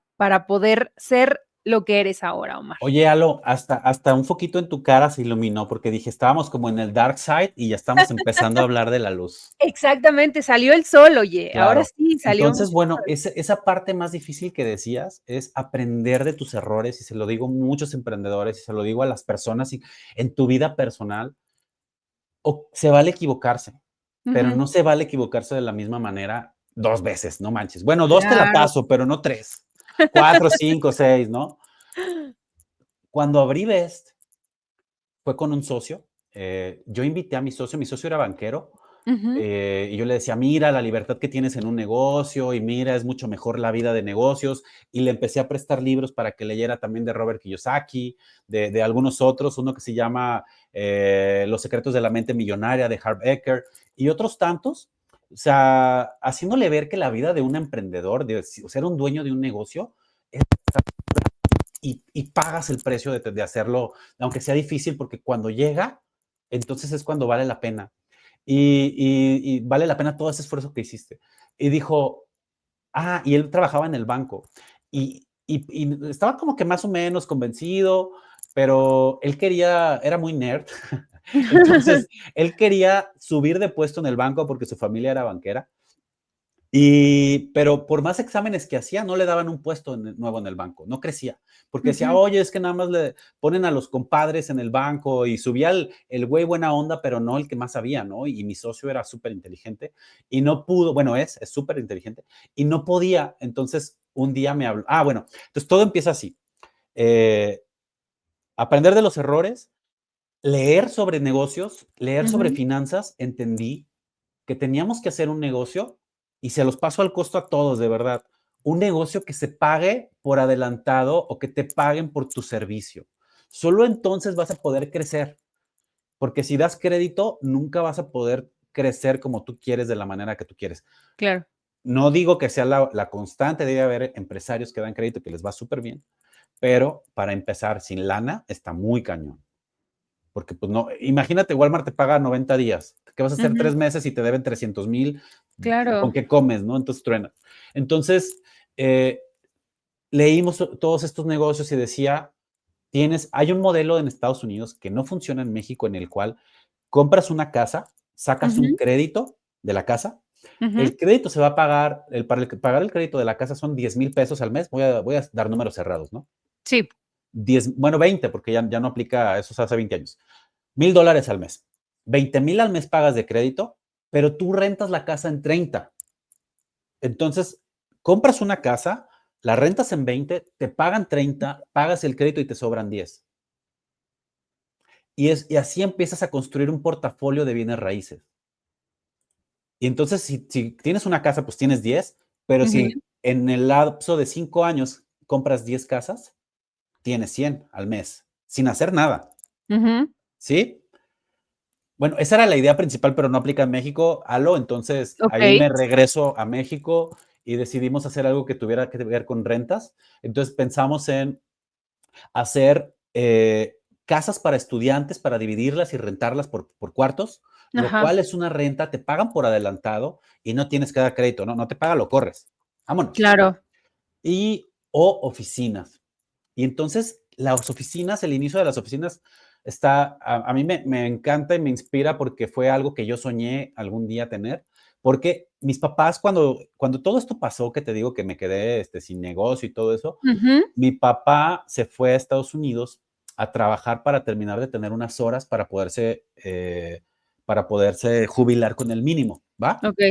poder ser lo que eres ahora, Omar? Oye, Alo, hasta un foquito en tu cara se iluminó, porque dije: "Estábamos como en el dark side y ya estamos empezando a hablar de la luz". Exactamente, salió el sol, oye, ahora Claro. sí, salió un Entonces, bueno, esa parte más difícil que decías es aprender de tus errores, y se lo digo a muchos emprendedores, y se lo digo a las personas, y en tu vida personal, se vale equivocarse, pero ujú, no se vale equivocarse de la misma manera 2 veces, no manches. Bueno, 2 te la claro. paso, pero no 3, 4, 5, 6, ¿no? Cuando abrí Best, fue con un socio, yo invité a mi socio era banquero. Ujú. Y yo le decía: "Mira la libertad que tienes en un negocio, y mira, es mucho mejor la vida de negocios". Y le empecé a prestar libros para que leyera también de Robert Kiyosaki, de algunos otros, uno que se llama Los secretos de la mente millonaria de Harv Eker y otros tantos. O sea, haciéndole ver que la vida de un emprendedor, de ser un dueño de un negocio, es, y pagas el precio de hacerlo, aunque sea difícil, porque cuando llega, entonces es cuando vale la pena. Y vale la pena todo ese esfuerzo que hiciste. Y dijo, y él trabajaba en el banco. Y estaba como que más o menos convencido, pero él era muy nerd. Entonces, él quería subir de puesto en el banco porque su familia era banquera. Pero por más exámenes que hacía, no le daban un puesto nuevo en el banco, no crecía, porque decía, oye, es que nada más le ponen a los compadres en el banco y subía el güey buena onda, pero no el que más sabía, ¿no? Y mi socio era súper inteligente y no pudo, bueno, es súper inteligente y no podía. Entonces, un día me habló, bueno, entonces todo empieza así, aprender de los errores, leer sobre negocios, leer sobre finanzas, entendí que teníamos que hacer un negocio y se los paso al costo a todos, de verdad. Un negocio que se pague por adelantado o que te paguen por tu servicio. Solo entonces vas a poder crecer, porque si das crédito, nunca vas a poder crecer como tú quieres, de la manera que tú quieres. Claro. No digo que sea la constante, debe haber empresarios que dan crédito que les va súper bien, pero para empezar sin lana está muy cañón. Porque pues no, imagínate, Walmart te paga 90 días, ¿qué vas a hacer 3 meses y te deben 300,000? Claro. ¿Con qué comes, no? Entonces truena. Entonces, leímos todos estos negocios y decía, hay un modelo en Estados Unidos que no funciona en México, en el cual compras una casa, sacas un crédito de la casa, el crédito se va a pagar, para pagar el crédito de la casa son 10,000 pesos al mes, voy a dar números cerrados, ¿no? Sí. 20, porque ya no aplica, eso hace 20 años. $1,000 al mes. 20,000 al mes pagas de crédito, pero tú rentas la casa en 30. Entonces, compras una casa, la rentas en 20, te pagan 30, pagas el crédito y te sobran 10. Y así empiezas a construir un portafolio de bienes raíces. Y entonces, si tienes una casa, pues tienes 10, pero si en el lapso de 5 años compras 10 casas, tienes 100 al mes, sin hacer nada. ¿Sí? Bueno, esa era la idea principal, pero no aplica en México. Entonces ahí me regreso a México y decidimos hacer algo que tuviera que ver con rentas. Entonces pensamos en hacer casas para estudiantes, para dividirlas y rentarlas por cuartos, lo cual es una renta, te pagan por adelantado y no tienes que dar crédito, no te paga, lo corres. Vámonos. Claro. O oficinas. Y entonces las oficinas, el inicio de las oficinas a mí me encanta y me inspira porque fue algo que yo soñé algún día tener, porque mis papás cuando todo esto pasó, que te digo que me quedé sin negocio y todo eso, mi papá se fue a Estados Unidos a trabajar para terminar de tener unas horas para poderse jubilar con el mínimo, ¿va? Ok.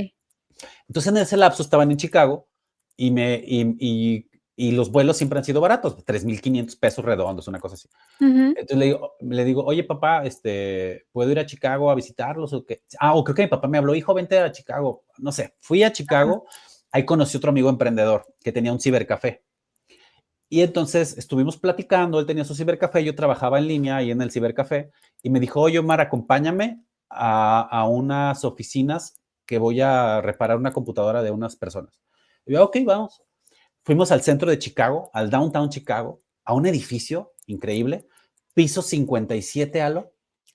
Entonces en ese lapso estaban en Chicago y los vuelos siempre han sido baratos, 3,500 pesos redondos, una cosa así. Entonces le digo, oye, papá, ¿puedo ir a Chicago a visitarlos o qué? O creo que mi papá me habló, hijo, vente a Chicago. No sé, fui a Chicago, ahí conocí otro amigo emprendedor que tenía un cibercafé. Y entonces estuvimos platicando, él tenía su cibercafé, yo trabajaba en línea ahí en el cibercafé, y me dijo, oye, Omar, acompáñame a unas oficinas que voy a reparar una computadora de unas personas. Y yo, ok, vamos. Fuimos al centro de Chicago, al downtown Chicago, a un edificio increíble, piso 57, Alo.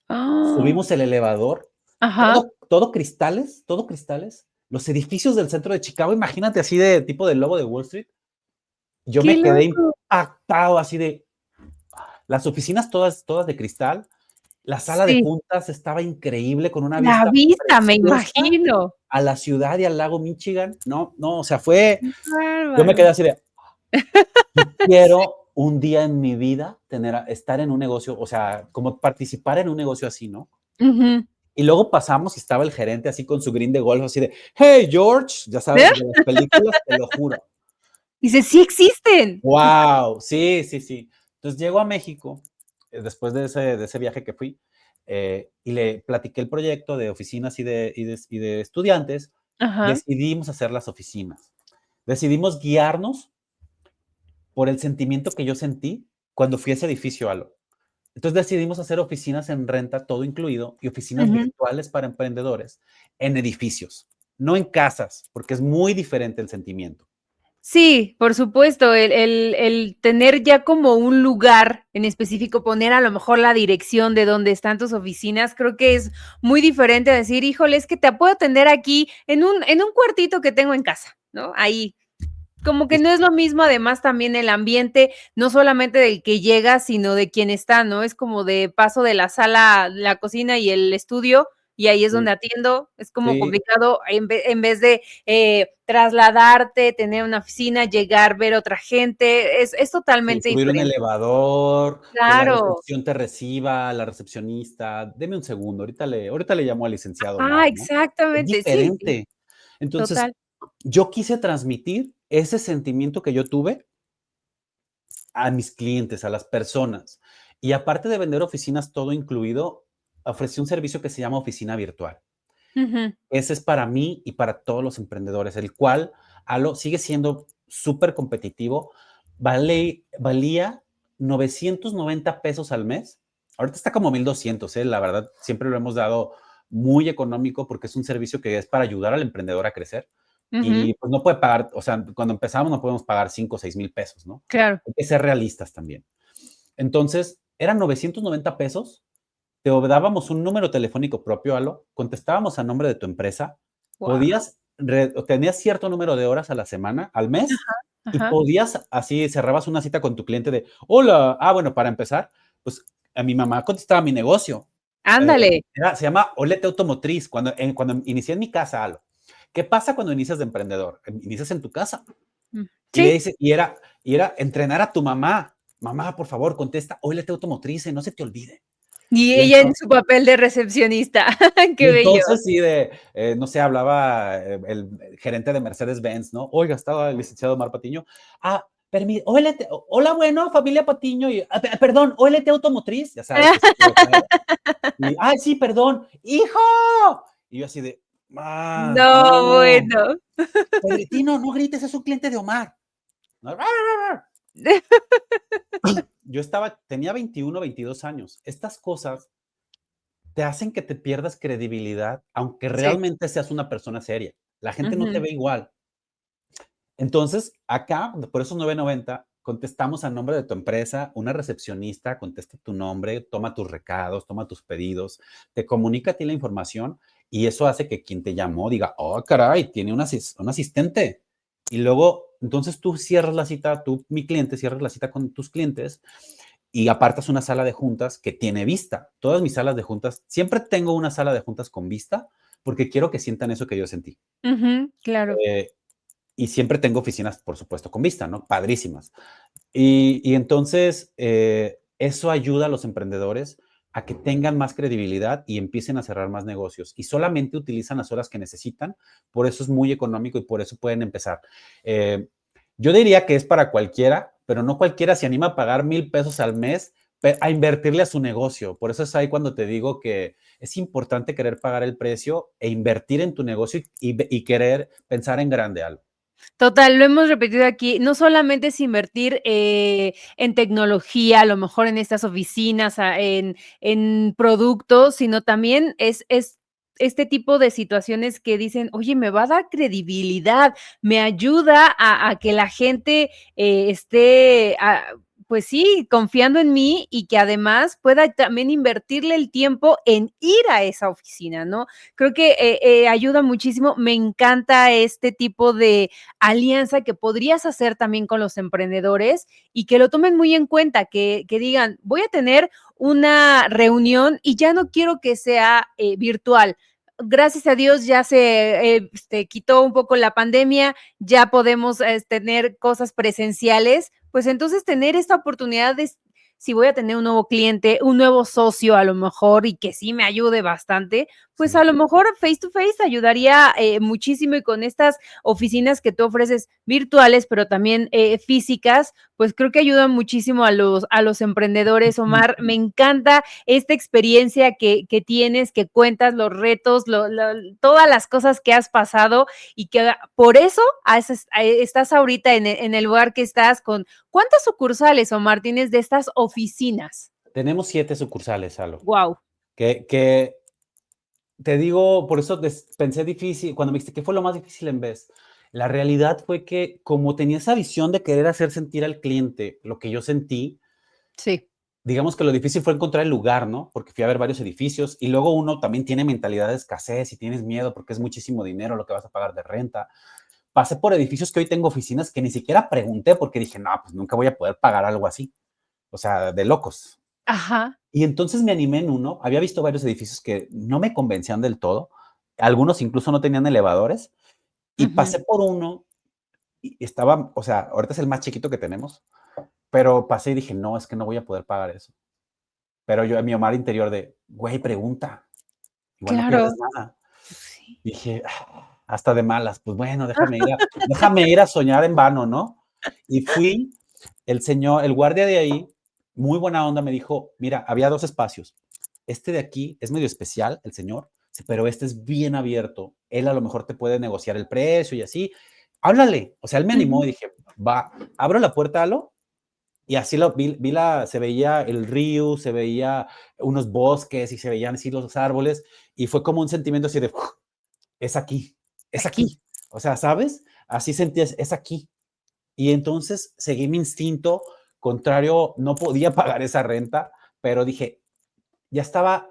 Subimos el elevador, todo cristales, los edificios del centro de Chicago, imagínate así de tipo del lobo de Wall Street. Yo me quedé impactado así de las oficinas todas de cristal, la sala de juntas estaba increíble con una vista me imagino. A la ciudad y al lago Michigan. No, o sea, yo me quedé así de quiero un día en mi vida estar en un negocio, o sea, como participar en un negocio así, ¿no? Y luego pasamos y estaba el gerente así con su green de golf, así de, hey, George, ya sabes, de las películas, te lo juro. Dice, sí existen. Wow, sí. Entonces llego a México, después de ese viaje que fui, y le platiqué el proyecto de oficinas y de estudiantes. Decidimos hacer las oficinas. Decidimos guiarnos por el sentimiento que yo sentí cuando fui a ese edificio, Alo. Entonces decidimos hacer oficinas en renta, todo incluido, y oficinas virtuales para emprendedores en edificios, no en casas, porque es muy diferente el sentimiento. Sí, por supuesto, el tener ya como un lugar en específico, poner a lo mejor la dirección de donde están tus oficinas, creo que es muy diferente a decir, híjole, es que te puedo atender aquí en un cuartito que tengo en casa, ¿no? Ahí, como que no es lo mismo, además también el ambiente, no solamente del que llega, sino de quien está, ¿no? Es como de paso de la sala, la cocina y el estudio, y ahí es Sí, donde atiendo. Es como sí, complicado en vez de trasladarte, tener una oficina, llegar, ver otra gente, es sí, totalmente subir un diferente. elevador, que la Claro. recepción te reciba, la recepcionista. Deme un segundo, ahorita le llamo al licenciado Ah, Omar, ¿no? Es exactamente, sí, sí, diferente. Entonces, total. yo quise transmitir ese sentimiento que yo tuve a mis clientes, a las personas. Y aparte de vender oficinas todo incluido, ofrecí un servicio que se llama oficina virtual. Ujú. Ese es para mí y para todos los emprendedores, el cual sigue siendo súper competitivo. Valía 990 pesos al mes. Ahorita está como 1200, la verdad, siempre lo hemos dado muy económico porque es un servicio que es para ayudar al emprendedor a crecer. Ujú, Y pues no puede pagar, o sea, cuando empezamos no podemos pagar 5 o 6 mil pesos, ¿no? claro. Hay que ser realistas también. Entonces, eran 990 pesos, te dábamos un número telefónico propio, Alo, contestábamos a nombre de tu empresa, Guau. tenías cierto número de horas a la semana, al mes, y Ajá. podías, así cerrabas una cita con tu cliente de, hola, bueno, para empezar, pues a mi mamá contestaba mi negocio. Eh, Ándale. se llama Olete Automotriz, cuando inicié en mi casa, Alo. ¿Qué pasa cuando inicias de emprendedor? Inicias en tu casa. Y le Sí, dice, y era entrenar a tu mamá. Mamá, por favor, contesta, Olete Automotriz, no se te olvide. y Y ella en entonces, su papel de recepcionista. y Qué bello. entonces sí, no sé, hablaba el gerente de Mercedes-Benz, ¿no? Oiga, estaba el licenciado Omar Patiño. Hola, bueno, familia Patiño. Perdón, OLT Automotriz, ya sabes que sí, claro. Y, ay, sí, perdón, hijo. Y yo así de, No, no, bueno. Pedretino, no grites, es un cliente de Omar. ¿No? Tenía 21, 22 años. Estas cosas te hacen que te pierdas credibilidad, aunque Sí. realmente seas una persona seria. La gente no te Ujú. ve igual. Entonces, acá, por esos 9.90, contestamos a nombre de tu empresa, una recepcionista contesta tu nombre, toma tus recados, toma tus pedidos, te comunica a ti la información y eso hace que quien te llamó diga, oh, caray, tiene un asistente. Y luego, entonces tú cierras la cita, mi cliente, cierras la cita con tus clientes y apartas una sala de juntas que tiene vista. Todas mis salas de juntas, siempre tengo una sala de juntas con vista porque quiero que sientan eso que yo sentí. Ujú, claro. Eh, y siempre tengo oficinas, por supuesto, con vista, ¿no? Padrísimas. Y entonces, eso ayuda a los emprendedores a que tengan más credibilidad y empiecen a cerrar más negocios. Y solamente utilizan las horas que necesitan, por eso es muy económico y por eso pueden empezar. Eh, yo diría que es para cualquiera, pero no cualquiera se anima a pagar 1,000 pesos al mes a invertirle a su negocio. Por eso es ahí cuando te digo que es importante querer pagar el precio e invertir en tu negocio y querer pensar en grande algo. Total, lo hemos repetido aquí, no solamente es invertir, en tecnología, a lo mejor en estas oficinas, en productos, sino también es este tipo de situaciones que dicen: "Oye, me va a dar credibilidad, me ayuda a que la gente, esté, pues sí, confiando en mí y que además pueda también invertirle el tiempo en ir a esa oficina", ¿no? Creo que, ayuda muchísimo. Me encanta este tipo de alianza que podrías hacer también con los emprendedores y que lo tomen muy en cuenta, que digan, voy a tener una reunión y ya no quiero que sea virtual. Gracias a Dios ya se quitó un poco la pandemia, ya podemos tener cosas presenciales, pues entonces tener esta oportunidad de si voy a tener un nuevo cliente, un nuevo socio a lo mejor y que sí me ayude bastante, pues a Sí. lo mejor face to face ayudaría muchísimo y con estas oficinas que tú ofreces virtuales, pero también físicas, pues creo que ayudan muchísimo a los emprendedores. Omar, me encanta esta experiencia que tienes, que cuentas los retos, todas las cosas que has pasado y que por eso estás ahorita en el lugar que estás con, ¿cuántas sucursales, Omar, tienes de estas oficinas? Tenemos 7 sucursales, Salo. Wow. Que te digo, por eso pensé difícil, cuando me dijiste, ¿qué fue lo más difícil en vez? La realidad fue que como tenía esa visión de querer hacer sentir al cliente lo que yo sentí, Sí. digamos que lo difícil fue encontrar el lugar, ¿no? Porque fui a ver varios edificios y luego uno también tiene mentalidad de escasez y tienes miedo porque es muchísimo dinero lo que vas a pagar de renta. pasé por edificios que hoy tengo oficinas que ni siquiera pregunté porque dije, no, pues nunca voy a poder pagar algo así. O sea, de locos. Ajá. Y entonces me animé en uno. Había visto varios edificios que no me convencían del todo. Algunos incluso no tenían elevadores. Y Ujú. pasé por uno y estaba, o sea, ahorita es el más chiquito que tenemos, pero pasé y dije, no, es que no voy a poder pagar eso. Pero yo, en mi Omar interior de, güey, pregunta, igual no pierdes Claro. nada. Sí. Dije, hasta de malas, pues bueno, déjame ir a soñar en vano, ¿no? Y fui, el señor, el guardia de ahí, muy buena onda, me dijo, mira, había 2 espacios. Este de aquí es medio especial, el señor, pero este es bien abierto. Él a lo mejor te puede negociar el precio y así. Háblale. O sea, él me animó Ujú. y dije, va, abro la puerta, Alo, y así se veía el río, se veía unos bosques y se veían así los árboles, y fue como un sentimiento así de, es aquí, es Aquí. aquí. O sea, ¿sabes? Así sentías, es aquí. Y entonces seguí mi instinto, contrario, no podía pagar esa renta, pero dije, ya estaba,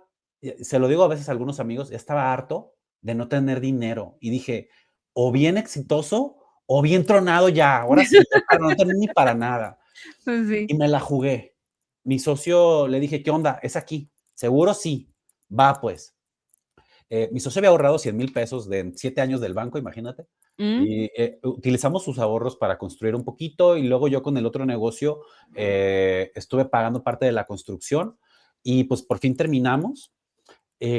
se lo digo a veces a algunos amigos, ya estaba harto de no tener dinero. Y dije, o bien exitoso o bien tronado ya, ahora sí, para no tener ni para nada. Pues sí. Y me la jugué. Mi socio le dije, ¿qué onda? ¿Es aquí? ¿Seguro? Sí. Va, pues. Mi socio había ahorrado 100,000 pesos de 7 años del banco, imagínate. Mm. Y utilizamos sus ahorros para construir un poquito y luego yo con el otro negocio estuve pagando parte de la construcción y pues por fin terminamos.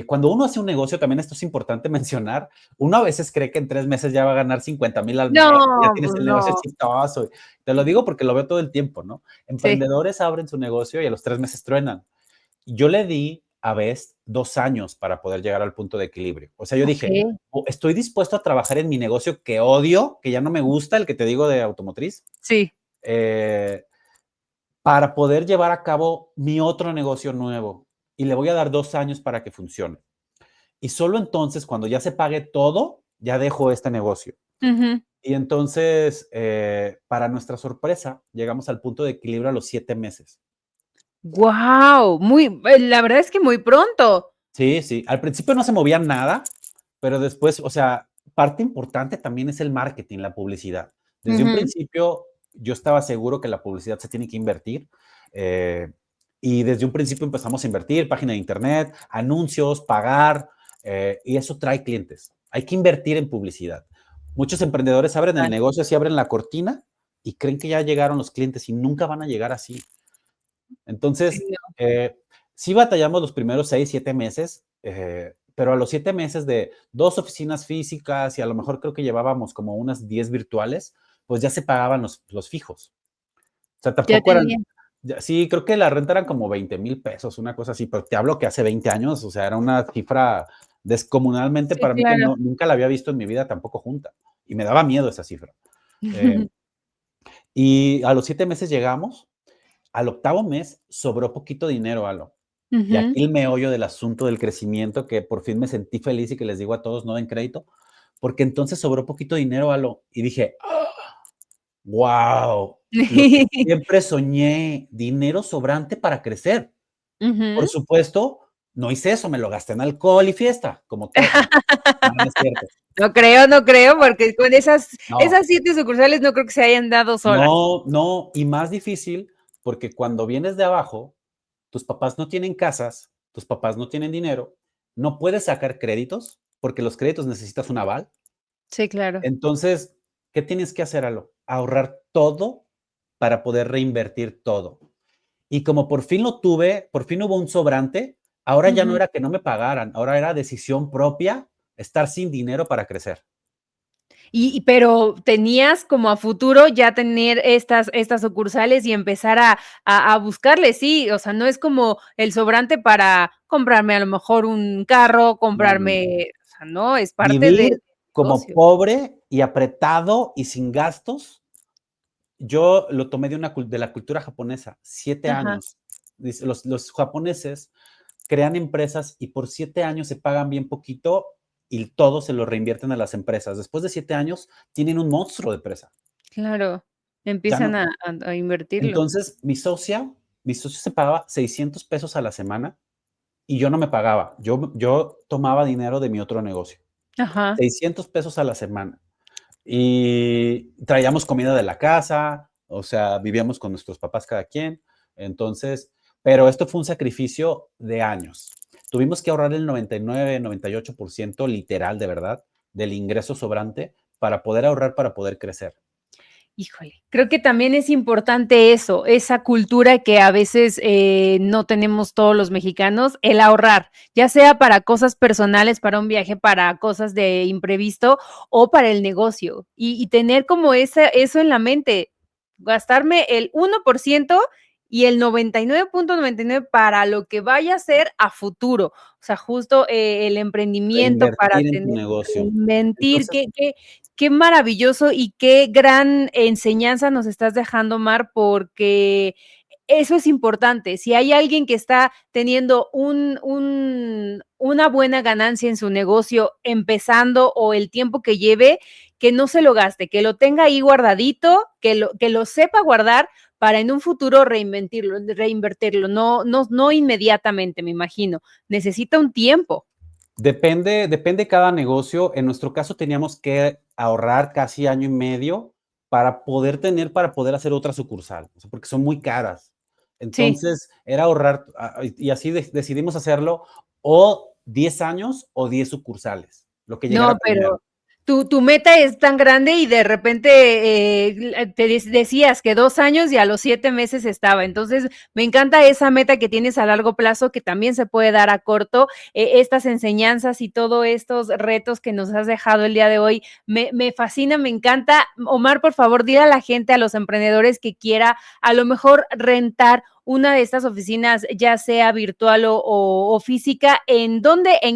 Cuando uno hace un negocio, también esto es importante mencionar, uno a veces cree que en 3 meses ya va a ganar 50,000 al mes, ya No, tienes pues el negocio no. exitoso. Te lo digo porque lo veo todo el tiempo, ¿no? Sí. Emprendedores abren su negocio y a los 3 meses truenan. Yo le di a Best 2 años para poder llegar al punto de equilibrio. O sea, yo dije, Okey. estoy dispuesto a trabajar en mi negocio que odio, que ya no me gusta, el que te digo de automotriz, Sí. eh, para poder llevar a cabo mi otro negocio nuevo. Y le voy a dar 2 años para que funcione. Y solo entonces, cuando ya se pague todo, ya dejo este negocio. Ujú. Y entonces, para nuestra sorpresa, llegamos al punto de equilibrio a los 7 meses. Guau, muy la verdad es que muy pronto. Sí, sí. Al principio no se movía nada, pero después, o sea, parte importante también es el marketing, la publicidad. Desde un Ujú. principio yo estaba seguro que la publicidad se tiene que invertir, eh, y desde un principio empezamos a invertir, página de internet, anuncios, pagar, y eso trae clientes. Hay que invertir en publicidad. Muchos emprendedores abren el Total. negocio, así abren la cortina y creen que ya llegaron los clientes y nunca van a llegar así. Sí, Entonces, no. sí batallamos los primeros 6, 7 meses, pero a los 7 meses de 2 oficinas físicas y a lo mejor creo que llevábamos como unas 10 virtuales, pues ya se pagaban los fijos. O sea, Ya tampoco eran, tenía. sí, creo que la renta eran como 20,000 pesos, una cosa así, pero te hablo que hace 20 años, o sea, era una cifra descomunalmente Sí, para mí que claro. no, nunca la había visto en mi vida tampoco junta. Y me daba miedo esa cifra. Eh, y a los 7 meses llegamos, al octavo mes sobró poquito dinero, Alo. Y Ujú. aquí el meollo del asunto del crecimiento, que por fin me sentí feliz y que les digo a todos, no den crédito, porque entonces sobró poquito dinero, Alo, y dije, wow, lo que siempre soñé, dinero sobrante para crecer. Por Ujú. supuesto, no hice eso, me lo gasté en alcohol y fiesta, como todos. No, no es cierto. No creo, no creo, porque con No, esas 7 sucursales no creo que se hayan dado solas. no, no, y más difícil, porque cuando vienes de abajo, tus papás no tienen casas, tus papás no tienen dinero, no puedes sacar créditos, porque los créditos necesitas un aval. Sí, claro. Entonces, ¿qué tienes que hacer, Alo? Ahorrar todo para poder reinvertir todo. Y como por fin lo tuve, por fin hubo un sobrante, ahora ya no Ujú. era que no me pagaran, ahora era decisión propia estar sin dinero para crecer. Pero tenías como a futuro ya tener estas sucursales y empezar a buscarle, sí, o sea, no es como el sobrante para comprarme a lo mejor un carro, No, no, no. comprarme, o sea, no, es parte del Vivir como negocio. pobre y apretado y sin gastos, yo lo tomé de la cultura japonesa, 7 Ajá, años. Dice, los japoneses crean empresas y por 7 años se pagan bien poquito y todo se lo reinvierten a las empresas. Después de 7 años tienen un monstruo de empresa. claro, Ya empiezan no. a invertirlo. Entonces, mi socio se pagaba 600 pesos a la semana y yo no me pagaba. Yo tomaba dinero de mi otro negocio. Ajá, 600 pesos a la semana. y traíamos comida de la casa, o sea, vivíamos con nuestros papás cada quien. Entonces, pero esto fue un sacrificio de años. Tuvimos que ahorrar el 99, 98% literal, de verdad, del ingreso sobrante para poder ahorrar, para poder crecer. Híjole, creo que también es importante eso, esa cultura que a veces no tenemos todos los mexicanos, el ahorrar, ya sea para cosas personales, para un viaje, para cosas de imprevisto o para el negocio. Y tener como eso en la mente, gastarme el 1% y el 99.99 para lo que vaya a ser a futuro. O sea, justo el emprendimiento para Reinvertir en tu tener, negocio. reinvertir, Entonces, qué maravilloso y qué gran enseñanza nos estás dejando, Mar, porque eso es importante. Si hay alguien que está teniendo una buena ganancia en su negocio empezando o el tiempo que lleve, que no se lo gaste, que lo tenga ahí guardadito, que lo sepa guardar para en un futuro reinvertirlo, no inmediatamente, me imagino. Necesita un tiempo. depende cada negocio. En nuestro caso teníamos que ahorrar casi año y medio para poder hacer otra sucursal, o sea, porque son muy caras. Entonces, era ahorrar, y así decidimos hacerlo, o 10 años o 10 sucursales, lo que llegara No, primero. pero tu meta es tan grande y de repente te decías que 2 años y a los 7 meses estaba. Entonces, me encanta esa meta que tienes a largo plazo, que también se puede dar a corto. Estas enseñanzas y todos estos retos que nos has dejado el día de hoy, me fascina, me encanta. Omar, por favor, dile a la gente, a los emprendedores que quiera a lo mejor rentar una de estas oficinas, ya sea virtual o física, ¿en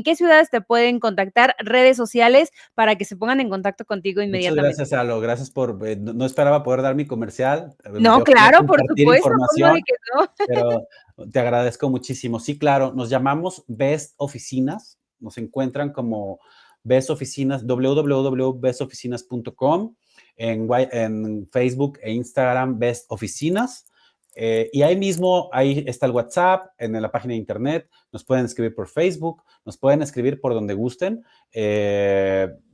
qué ciudades te pueden contactar, redes sociales, para que se pongan en contacto contigo inmediatamente? Muchas gracias, Alo. Gracias por, no esperaba poder dar mi comercial. No, Yo quería claro, por compartir supuesto, ¿cómo información, de que no? pero te agradezco muchísimo. Sí, claro, nos llamamos Best Oficinas. Nos encuentran como Best Oficinas, www.bestoficinas.com, en Facebook e Instagram, Best Oficinas. Y ahí mismo, ahí está el WhatsApp, en la página de internet, nos pueden escribir por Facebook, nos pueden escribir por donde gusten.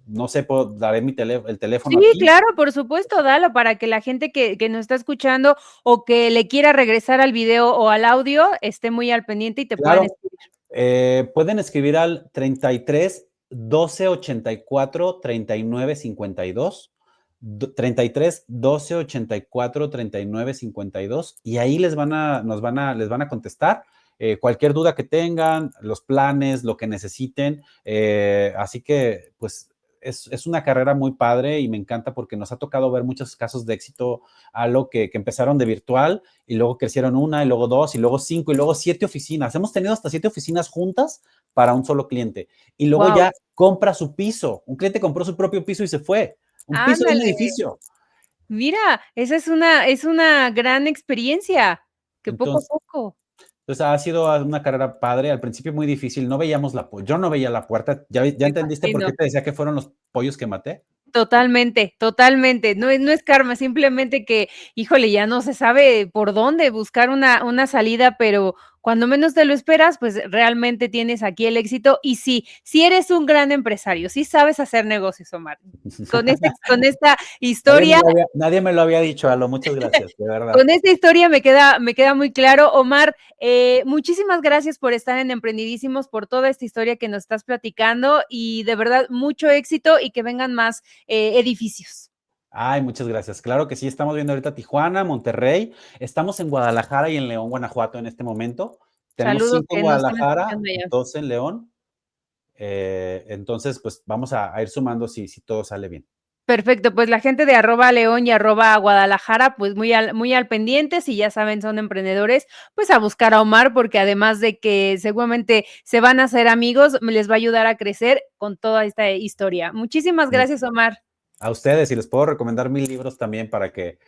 No sé, daré el teléfono Sí, aquí. claro, por supuesto, dalo para que la gente que nos está escuchando o que le quiera regresar al video o al audio esté muy al pendiente y te Claro, puedan escribir. pueden escribir al 33 12 84 39 52. 33 12 84 39 52 y ahí les van a contestar cualquier duda que tengan, los planes, lo que necesiten. Así que pues es una carrera muy padre y me encanta porque nos ha tocado ver muchos casos de éxito, a lo que empezaron de virtual y luego crecieron una y luego 2 y luego 5 y luego 7 oficinas. Hemos tenido hasta 7 oficinas juntas para un solo cliente y luego ya compra su piso. Un cliente compró su propio piso y se fue. Un piso de un edificio. Mira, esa es una gran experiencia, que poco a poco. Entonces ha sido una carrera padre, al principio muy difícil, yo no veía la puerta. ¿Ya entendiste por qué te decía que fueron los pollos que maté? Totalmente, totalmente. No es karma, simplemente que, híjole, ya no se sabe por dónde buscar una salida, pero cuando menos te lo esperas, pues realmente tienes aquí el éxito. Y sí eres un gran empresario, sí sabes hacer negocios, Omar. Con esta historia. Nadie me lo había dicho, Alo, muchas gracias, de verdad. Con esta historia me queda muy claro. Omar, muchísimas gracias por estar en Emprendidísimos, por toda esta historia que nos estás platicando y de verdad mucho éxito y que vengan más edificios. Ay, muchas gracias. Claro que sí, estamos viendo ahorita Tijuana, Monterrey, estamos en Guadalajara y en León, Guanajuato en este momento. Tenemos Saludos 5 en Guadalajara, 2 en León. Entonces, pues vamos a ir sumando si todo sale bien. Perfecto, pues la gente de @León y @Guadalajara, pues muy al pendiente, si ya saben, son emprendedores, pues a buscar a Omar, porque además de que seguramente se van a hacer amigos, les va a ayudar a crecer con toda esta historia. Muchísimas gracias, Omar. A ustedes, y les puedo recomendar 1000 libros también para que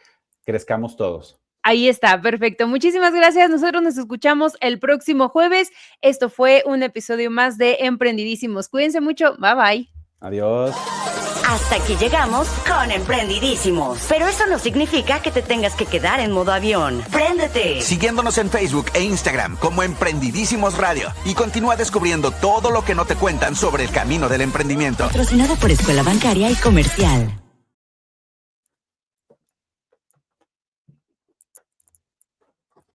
crezcamos todos. Ahí está, perfecto. Muchísimas gracias. Nosotros nos escuchamos el próximo jueves. Esto fue un episodio más de Emprendidísimos. Cuídense mucho. Bye, bye. Adiós. Hasta aquí llegamos con Emprendidísimos. Pero eso no significa que te tengas que quedar en modo avión. ¡Préndete! Siguiéndonos en Facebook e Instagram como Emprendidísimos Radio y continúa descubriendo todo lo que no te cuentan sobre el camino del emprendimiento. Patrocinado por Escuela Bancaria y Comercial.